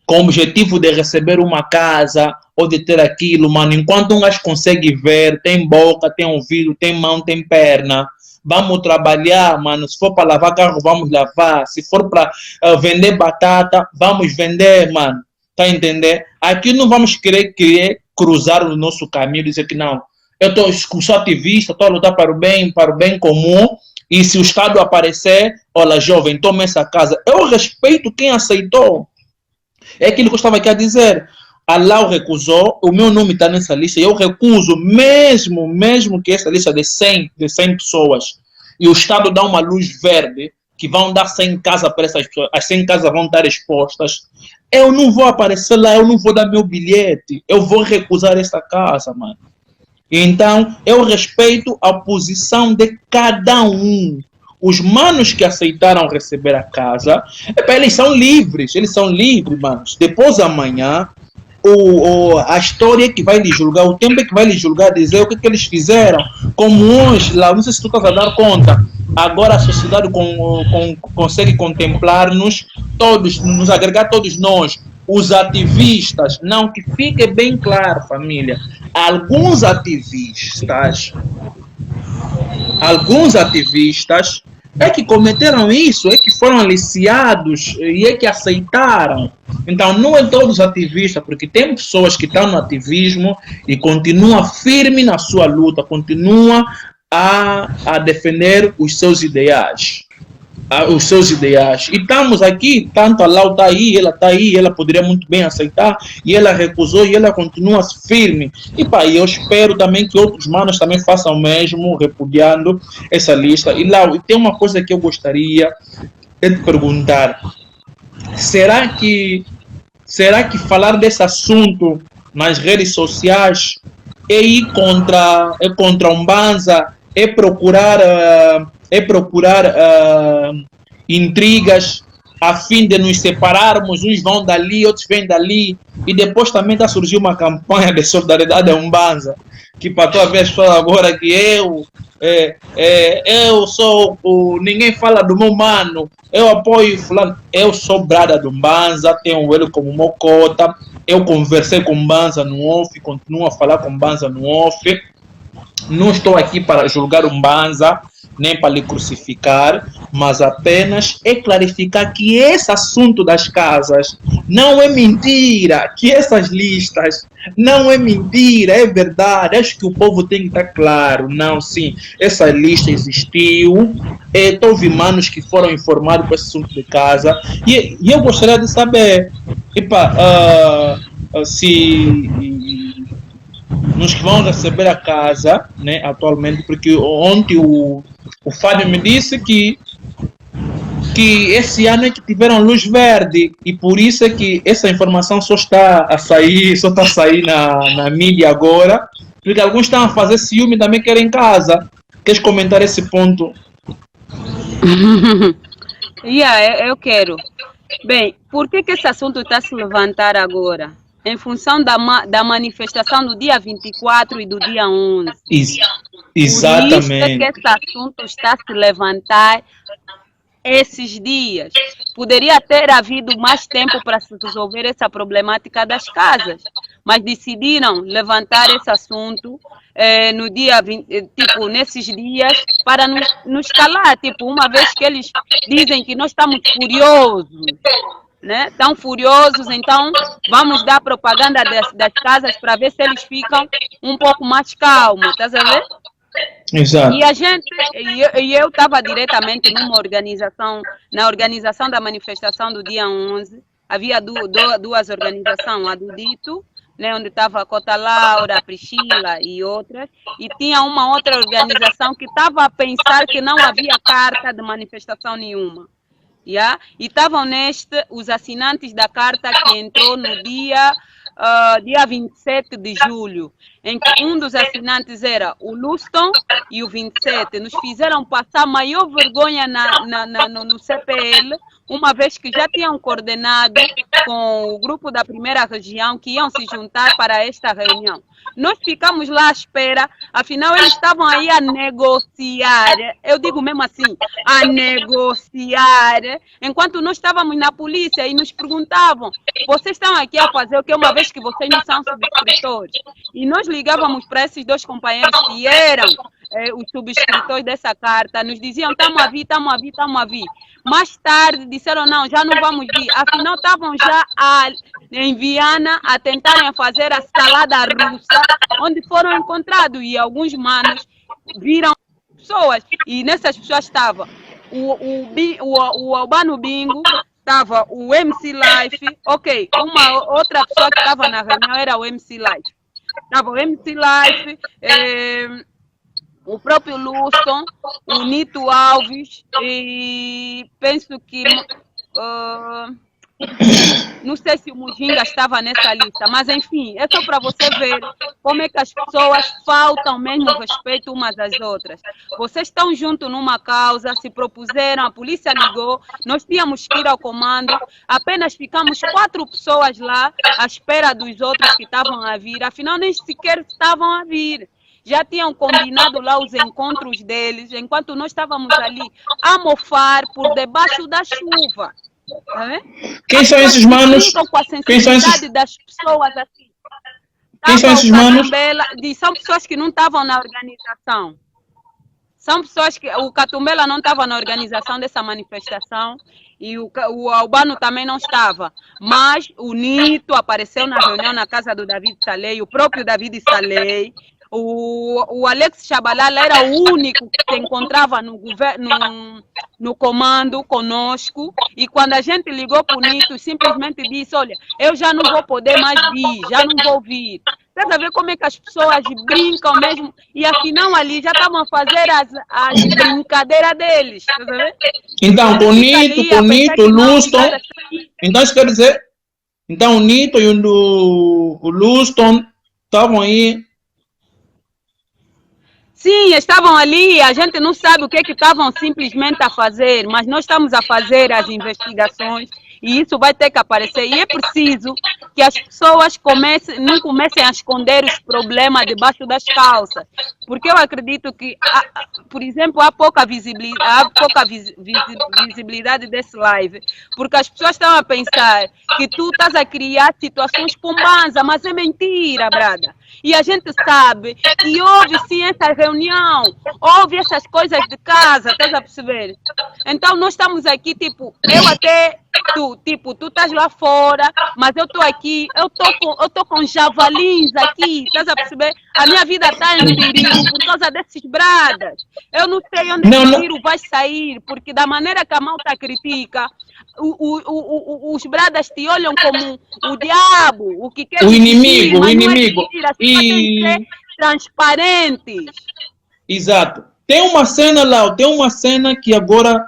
com o objetivo de receber uma casa ou de ter aquilo, mano. Enquanto um gajo consegue ver, tem boca, tem ouvido, tem mão, tem perna. Vamos trabalhar, mano. Se for para lavar carro, vamos lavar. Se for para vender batata, vamos vender, mano. Tá a entender? Aqui não vamos querer cruzar o nosso caminho e dizer que não. Sou ativista, estou a lutar para o bem comum. E se o Estado aparecer, olha, jovem, toma essa casa. Eu respeito quem aceitou. É aquilo que eu estava aqui a dizer. A Lau recusou, o meu nome está nessa lista, e eu recuso, mesmo que essa lista de 100 pessoas, e o Estado dá uma luz verde, que vão dar 100 casas para essas pessoas, as 100 casas vão estar expostas, eu não vou aparecer lá, eu não vou dar meu bilhete, eu vou recusar essa casa, mano. Então, eu respeito a posição de cada um. Os manos que aceitaram receber a casa, eles são livres, manos. Depois amanhã, a história que vai lhe julgar, o tempo que vai lhe julgar, dizer o que eles fizeram. Como hoje, lá, não sei se tu estás a dar conta, agora a sociedade consegue contemplar-nos todos, nos agregar todos nós, os ativistas. Não, que fique bem claro, família, alguns ativistas é que cometeram isso, é que foram aliciados e é que aceitaram. Então, não é todos ativistas, porque tem pessoas que estão no ativismo e continuam firme na sua luta, continuam a defender os seus ideais. E estamos aqui, tanto a Lau está aí, ela poderia muito bem aceitar, e ela recusou, e ela continua firme. E pá, eu espero também que outros manos também façam o mesmo, repudiando essa lista. E Lau, tem uma coisa que eu gostaria de te perguntar. Será que será que falar desse assunto nas redes sociais é ir contra a Umbanza, é procurar intrigas a fim de nos separarmos, uns vão dali, outros vêm dali, e depois também está surgindo uma campanha de solidariedade a Umbanza, que para tu ver as pessoas agora que eu sou ninguém fala do meu mano, eu apoio fulano, eu sou brada do Umbanza, tenho ele como mocota, eu conversei com Umbanza no off, continuo a falar com Umbanza no off, não estou aqui para julgar Umbanza, nem para lhe crucificar, mas apenas é clarificar que esse assunto das casas não é mentira, que essas listas não é mentira, é verdade. Acho que o povo tem que estar claro. Não, sim, essa lista existiu, houve manos que foram informados com esse assunto de casa, e eu gostaria de saber, se nos que vão receber a casa, né, atualmente, porque ontem o Fábio me disse que esse ano é que tiveram luz verde e por isso é que essa informação só está a sair na mídia agora, porque alguns estão a fazer ciúme e também querem casa. Queres comentar esse ponto? Eu quero. Bem, por que esse assunto está a se levantar agora? Em função da manifestação do dia 24 e do dia 11. Exatamente. Por isso é que esse assunto está a se levantar esses dias. Poderia ter havido mais tempo para se resolver essa problemática das casas, mas decidiram levantar esse assunto no dia 20, nesses dias para nos calar, uma vez que eles dizem que nós estamos furiosos, né? Tão furiosos, então vamos dar propaganda das casas para ver se eles ficam um pouco mais calmos, estás a ver? Exato. E eu estava diretamente numa organização, na organização da manifestação do dia 11, havia duas organizações, a do Dito, né, onde estava a Cota Laura, a Priscila e outras, e tinha uma outra organização que estava a pensar que não havia carta de manifestação nenhuma. Yeah? E estavam os assinantes da carta que entrou no dia 27 de julho, em que um dos assinantes era o Luston e o 27. Nos fizeram passar maior vergonha no CPL, uma vez que já tinham coordenado com o grupo da primeira região que iam se juntar para esta reunião. Nós ficamos lá à espera, afinal eles estavam aí a negociar, eu digo mesmo assim, a negociar, enquanto nós estávamos na polícia e nos perguntavam, vocês estão aqui a fazer o que, uma vez que vocês não são subscritores? E nós ligávamos para esses dois companheiros que eram os subscritores dessa carta, nos diziam, estamos a vir. Mais tarde disseram, não, já não vamos vir. Afinal, estavam já em Viana a tentarem fazer a salada russa, onde foram encontrados. E alguns manos viram pessoas. E nessas pessoas estava o Albano Bingo, estava o MC Life. Ok, uma outra pessoa que estava na reunião era o MC Life. Estava o MC Life, o próprio Luston, o Nito Alves e penso que não sei se o Mujinga estava nessa lista, mas enfim, é só para você ver como é que as pessoas faltam mesmo respeito umas às outras. Vocês estão juntos numa causa, se propuseram, a polícia ligou, nós tínhamos que ir ao comando, apenas ficamos 4 pessoas lá à espera dos outros que estavam a vir, afinal nem sequer estavam a vir. Já tinham combinado lá os encontros deles, enquanto nós estávamos ali a mofar por debaixo da chuva. Quem são esses manos? Quem são esses? Das pessoas assim. Quem são esses manos? São pessoas que não estavam na organização. São pessoas que... O Catumbela não estava na organização dessa manifestação e o Albano também não estava. Mas o Nito apareceu na reunião na casa do David Salei, o próprio David Salei. O Alex Chabalala era o único que se encontrava no comando conosco, e quando a gente ligou para o Nito, simplesmente disse, olha, eu já não vou poder mais vir, já não vou vir. Você vai ver como é que as pessoas brincam mesmo, e afinal ali já estavam a fazer as brincadeiras deles. Então, com Nito, Luston, então isso quer dizer... Então o Nito e o Luston estavam aí. Sim, estavam ali, a gente não sabe o que estavam simplesmente a fazer, mas nós estamos a fazer as investigações e isso vai ter que aparecer. E é preciso que as pessoas não comecem a esconder os problemas debaixo das calças, porque eu acredito que, por exemplo, há pouca visibilidade desse live, porque as pessoas estão a pensar que tu estás a criar situações pombanza, mas é mentira, brada. E a gente sabe, e houve sim essa reunião, houve essas coisas de casa, estás a perceber? Então nós estamos aqui, tipo, eu até, tu estás lá fora, mas eu estou aqui, eu tô com javalins aqui, estás a perceber? A minha vida está em perigo por causa desses bradas. Eu não sei onde esse tiro vai sair, porque da maneira que a malta critica, os bradas te olham como o diabo, o que quer o inimigo, mas o inimigo. Não é mentira, tem que ser transparentes. Exato. Tem uma cena lá, tem uma cena que agora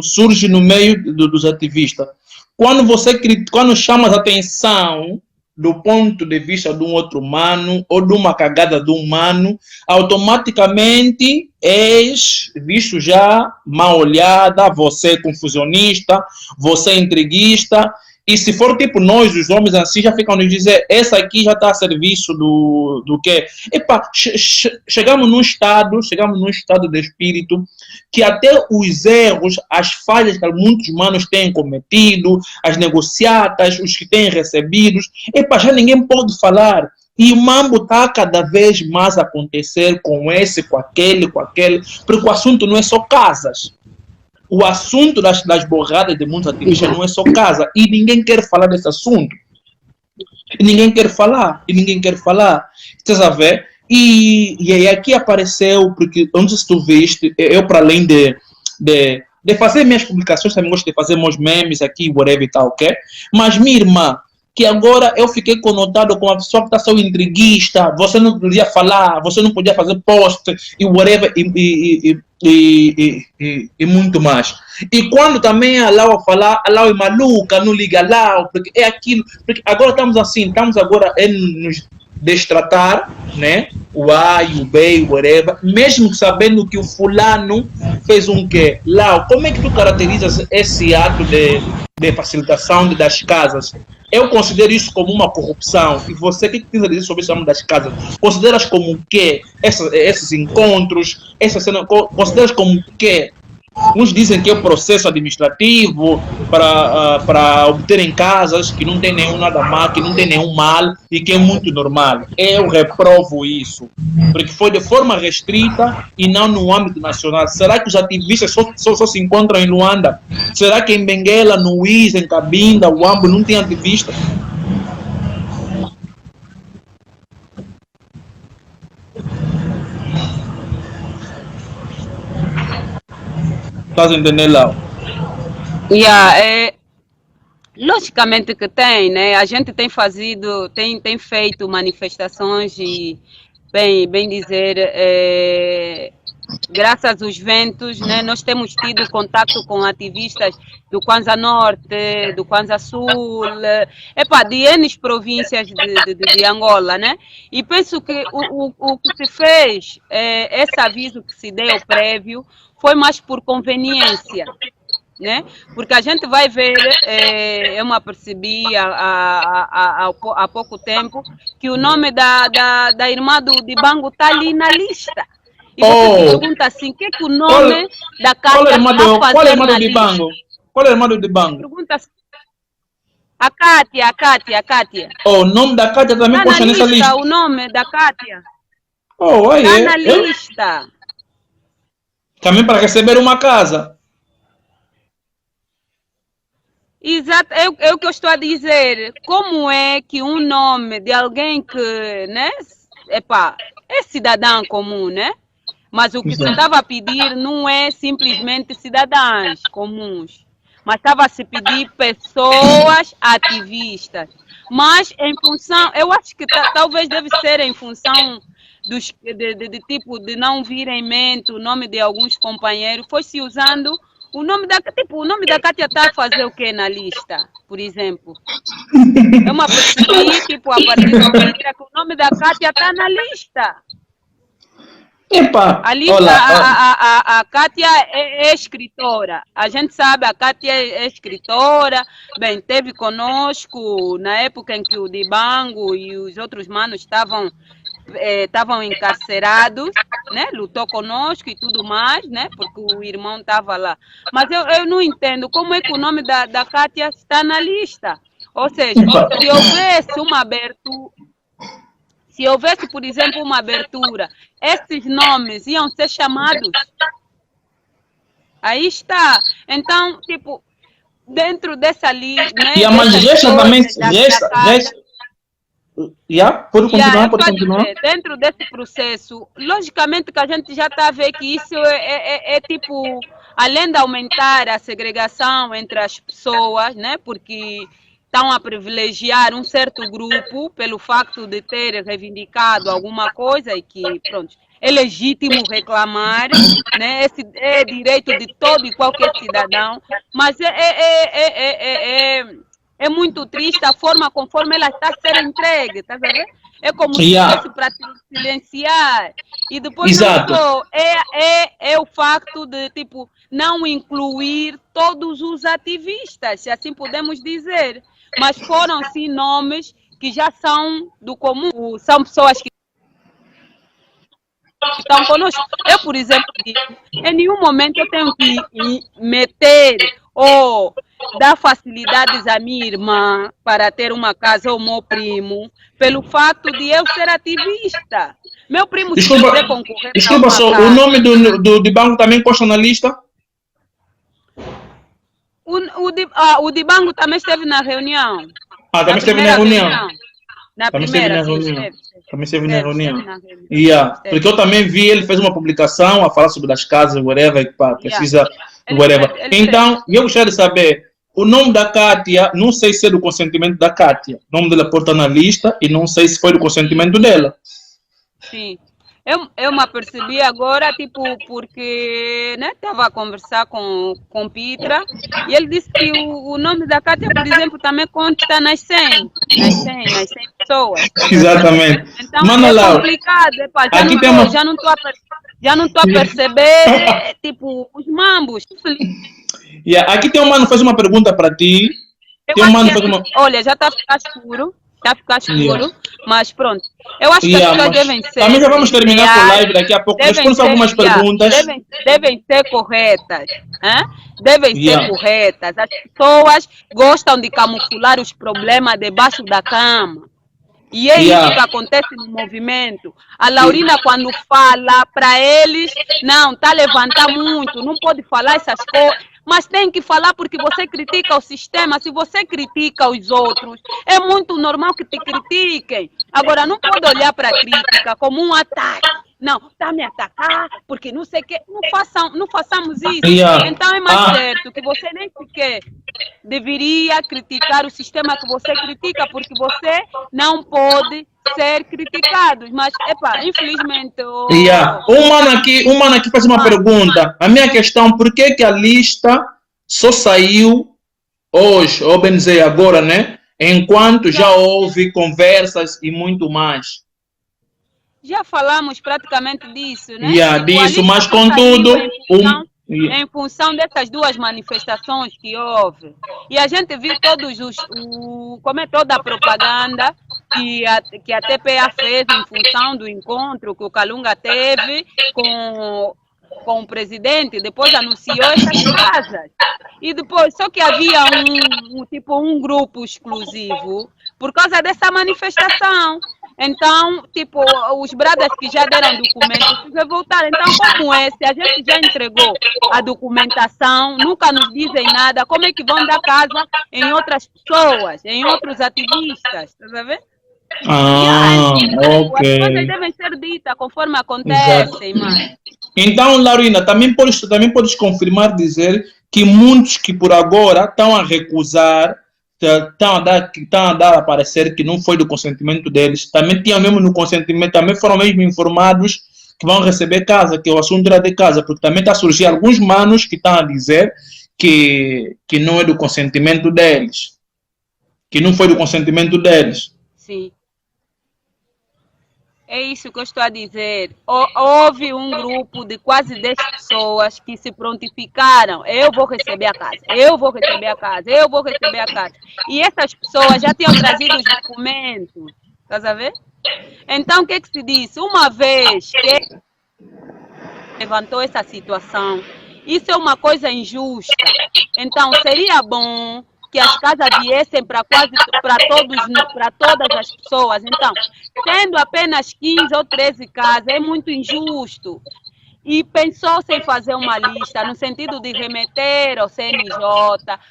surge no meio dos ativistas. Quando chama a atenção do ponto de vista de um outro humano ou de uma cagada de um humano, automaticamente és visto já mal olhada, você é confusionista, você é intriguista. E se for tipo nós, os homens assim, já ficam nos dizer, essa aqui já está a serviço do quê? Epa, chegamos num estado de espírito que até os erros, as falhas que muitos humanos têm cometido, as negociatas, os que têm recebidos, epa, já ninguém pode falar. E o mambo está cada vez mais a acontecer com esse, com aquele, porque o assunto não é só casas. O assunto das borradas de muitos ativistas não é só casa. E ninguém quer falar desse assunto. E ninguém quer falar. Estás a ver? E aí aqui apareceu, porque não sei se tu viste, eu para além de fazer minhas publicações, também gosto de fazer meus memes aqui, whatever e tal, ok? Mas minha irmã, que agora eu fiquei conotado com uma pessoa que está só intriguista, você não podia falar, você não podia fazer post e whatever e muito mais. E quando também a Lau falar, a Lau é maluca, não liga a Lau, porque é aquilo, porque agora estamos assim, estamos agora nos destratar, né? O A e o B, whatever, mesmo sabendo que o fulano fez um quê? Lau, como é que tu caracterizas esse ato de facilitação das casas? Eu considero isso como uma corrupção. E você, o que precisa dizer sobre isso das casas? Consideras como o quê? Esses encontros, essa cena, consideras como o quê? Uns dizem que é o processo administrativo para obterem casas que não tem nenhum nada mal, que não tem nenhum mal e que é muito normal. Eu reprovo isso, porque foi de forma restrita e não no âmbito nacional. Será que os ativistas só se encontram em Luanda? Será que em Benguela, no Uís, em Cabinda, Uambo, não tem ativistas? Estás entendendo, Lau? Logicamente que tem, né? A gente tem feito manifestações e, bem dizer, graças aos ventos, né? Nós temos tido contato com ativistas do Kwanza Norte, do Kwanza Sul, de N províncias de Angola, né? E penso que o que se fez, esse aviso que se deu prévio, foi mais por conveniência, né? Porque a gente vai ver, eu me apercebi há pouco tempo, que o nome da irmã de Bango está ali na lista. E você se pergunta assim, o que o nome da casa está fazendo qual é a irmã do Dibango? Qual é a irmã do Dibango? Pergunta assim. A Kátia. O nome da Kátia também consta nessa lista? O nome da Kátia. Está na lista. Também para receber uma casa. Exato, é o que eu estou a dizer. Como é que um nome de alguém que, né, é cidadão comum, né? Mas o que se estava a pedir não é simplesmente cidadãos comuns, mas estava a se pedir pessoas ativistas. Mas em função, eu acho que talvez deve ser em função tipo de não vir em mente o nome de alguns companheiros, foi se usando o nome da Kátia está a fazer o quê na lista, por exemplo? É uma percebi, tipo, a partir do Pitra, que o nome da Kátia está na lista. Epa, A lista, olha, a Kátia é escritora. A gente sabe, a Kátia é escritora. Bem, teve conosco na época em que o Dibango e os outros manos estavam encarcerados, né? Lutou conosco e tudo mais, né? Porque o irmão estava lá. Mas eu não entendo como é que o nome da Kátia está na lista. Ou seja, se houvesse uma abertura, se houvesse, por exemplo, uma abertura, esses nomes iam ser chamados. Aí está. Então, tipo, dentro dessa lista, né? mas gesta também, pode continuar, pode continuar. Dizer, dentro desse processo, logicamente que a gente já está a ver que isso é tipo, além de aumentar a segregação entre as pessoas, né? Porque estão a privilegiar um certo grupo pelo facto de ter reivindicado alguma coisa e que, pronto, é legítimo reclamar, né? Esse é direito de todo e qualquer cidadão, mas é muito triste a forma conforme ela está a ser entregue, tá vendo? É como se fosse para silenciar. E depois não só, é o facto de, tipo, não incluir todos os ativistas, se assim podemos dizer. Mas foram, sim, nomes que já são do comum, são pessoas que estão conosco. Eu, por exemplo, em nenhum momento eu tenho que meter ou dar facilidades à minha irmã para ter uma casa ou meu primo, pelo fato de eu ser ativista. Meu primo, se quiser concorrer... Desculpa, só, o nome do Dibango também consta na lista? O Dibango também esteve na reunião. Também esteve na reunião. Na primeira, também esteve na reunião. Porque eu também vi, ele fez uma publicação a falar sobre as casas, whatever, precisa, whatever. Então, eu gostaria de saber, o nome da Kátia, não sei se é do consentimento da Kátia. O nome dela porta na lista e não sei se foi do consentimento dela. Sim. Eu me apercebi agora, tipo, porque, né, estava a conversar com Pitra e ele disse que o nome da Kátia, por exemplo, também consta nas 100 pessoas. Exatamente. Então, é complicado, já não estou a perceber, tipo, os mambos. Aqui tem um mano que faz uma pergunta para ti. Olha, já está a ficar escuro. Mas pronto. Eu acho que as pessoas devem ser. Também já vamos terminar com a live daqui a pouco. Responda algumas perguntas. Devem ser corretas. Devem ser corretas. As pessoas gostam de camuflar os problemas debaixo da cama. E é isso que acontece no movimento. A Laurina, quando fala para eles, não, está a levantar muito, não pode falar essas coisas. Mas tem que falar porque você critica o sistema. Se você critica os outros, é muito normal que te critiquem. Agora, não pode olhar para a crítica como um ataque. Não, está a me atacar porque não sei o quê. Não façamos isso. Então é mais certo que você nem sequer deveria criticar o sistema que você critica, porque você não pode ser criticado. Mas, infelizmente... Um mano aqui faz uma pergunta. A minha questão, por que a lista só saiu hoje, ou bem dizer agora, né? Enquanto já houve conversas e muito mais. Já falamos praticamente disso, né? Disso, mas contudo... Em função dessas duas manifestações que houve. E a gente viu toda a propaganda que a TPA fez em função do encontro que o Kalunga teve com o presidente, depois anunciou essas casas. E depois, só que havia um grupo exclusivo por causa dessa manifestação. Então, tipo, os bradas que já deram documentos se revoltaram. Então, como esse, a gente já entregou a documentação, nunca nos dizem nada, como é que vão dar casa em outras pessoas, em outros ativistas, tá vendo? Ok. As coisas devem ser ditas conforme acontecem, mano. Então, Laurina, também podes confirmar, dizer que muitos que por agora estão a recusar, estão a dar a parecer que não foi do consentimento deles, também tinham mesmo no consentimento, também foram mesmo informados que vão receber casa, que o assunto era de casa, porque também está a surgir alguns manos que estão a dizer que não é do consentimento deles, que não foi do consentimento deles. Sim. É isso que eu estou a dizer. Houve um grupo de quase 10 pessoas que se prontificaram. Eu vou receber a casa, eu vou receber a casa, eu vou receber a casa. E essas pessoas já tinham trazido os documentos. Estás a ver? Então, o que se disse? Uma vez que levantou essa situação, isso é uma coisa injusta. Então, seria bom que as casas viessem para todas as pessoas. Então, tendo apenas 15 ou 13 casas, é muito injusto. E pensou-se em fazer uma lista, no sentido de remeter ao CNJ,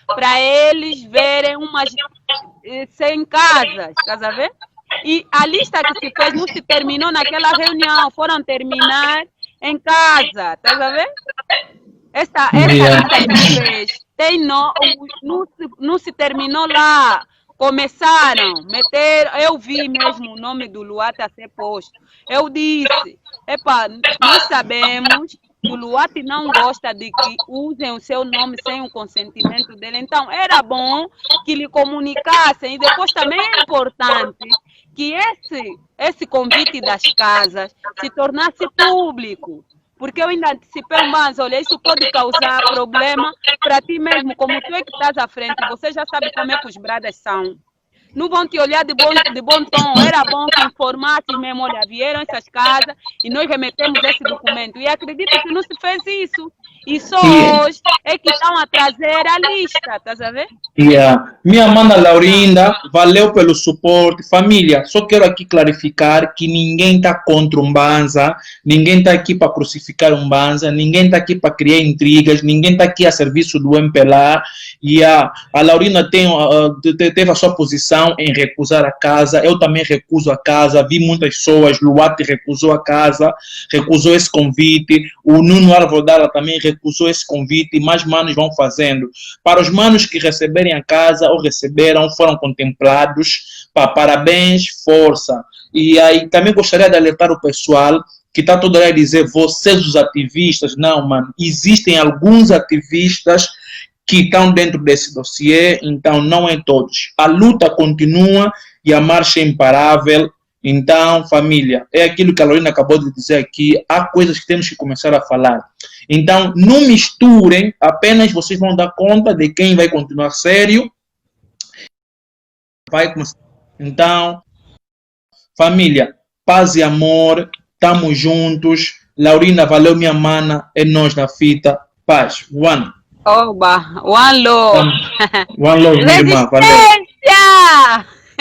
para eles verem umas 100 casas, estás a ver? E a lista que se fez não se terminou naquela reunião, foram terminar em casa, estás a ver? Essa lista que se fez não se terminou lá. Começaram a meter, eu vi mesmo o nome do Luate a ser posto. Eu disse, epa, nós sabemos que o Luate não gosta de que usem o seu nome sem o consentimento dele. Então, era bom que lhe comunicassem. E depois também é importante que esse convite das casas se tornasse público. Porque eu ainda antecipei mais, olha, isso pode causar problema para ti mesmo, como tu é que estás à frente, você já sabe como é que os bradas são. Não vão te olhar de bom tom, era bom que informasse mesmo, olha, vieram essas casas e nós remetemos esse documento. E acredito que não se fez isso. E só hoje é que estão a trazer a lista, estás a ver? Minha mana Laurinda, valeu pelo suporte. Família, só quero aqui clarificar que ninguém está contra o Mbanza, ninguém está aqui para crucificar o Mbanza, ninguém está aqui para criar intrigas, ninguém está aqui a serviço do MPLA. A Laurinda teve a sua posição em recusar a casa, eu também recuso a casa, vi muitas pessoas, Luate recusou a casa, recusou esse convite, o Nuno Arvodala também recusou esse convite, mais manos vão fazendo. Para os manos que receberem a casa ou receberam, foram contemplados, parabéns, força. E aí também gostaria de alertar o pessoal que está toda hora a dizer, vocês os ativistas, não, mano, existem alguns ativistas que estão dentro desse dossiê, então não é todos. A luta continua e a marcha é imparável. Então, família, é aquilo que a Lorena acabou de dizer aqui, há coisas que temos que começar a falar. Então, não misturem, apenas vocês vão dar conta de quem vai continuar sério. Então, família, paz e amor, estamos juntos. Laurina, valeu minha mana, é nós na fita. Paz, one. Oba, one love. One love, minha irmã, valeu.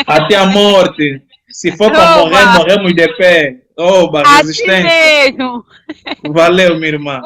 Até a morte. Se for para morrer, morremos de pé. Oba, resistência. Assim mesmo. Valeu, minha irmã.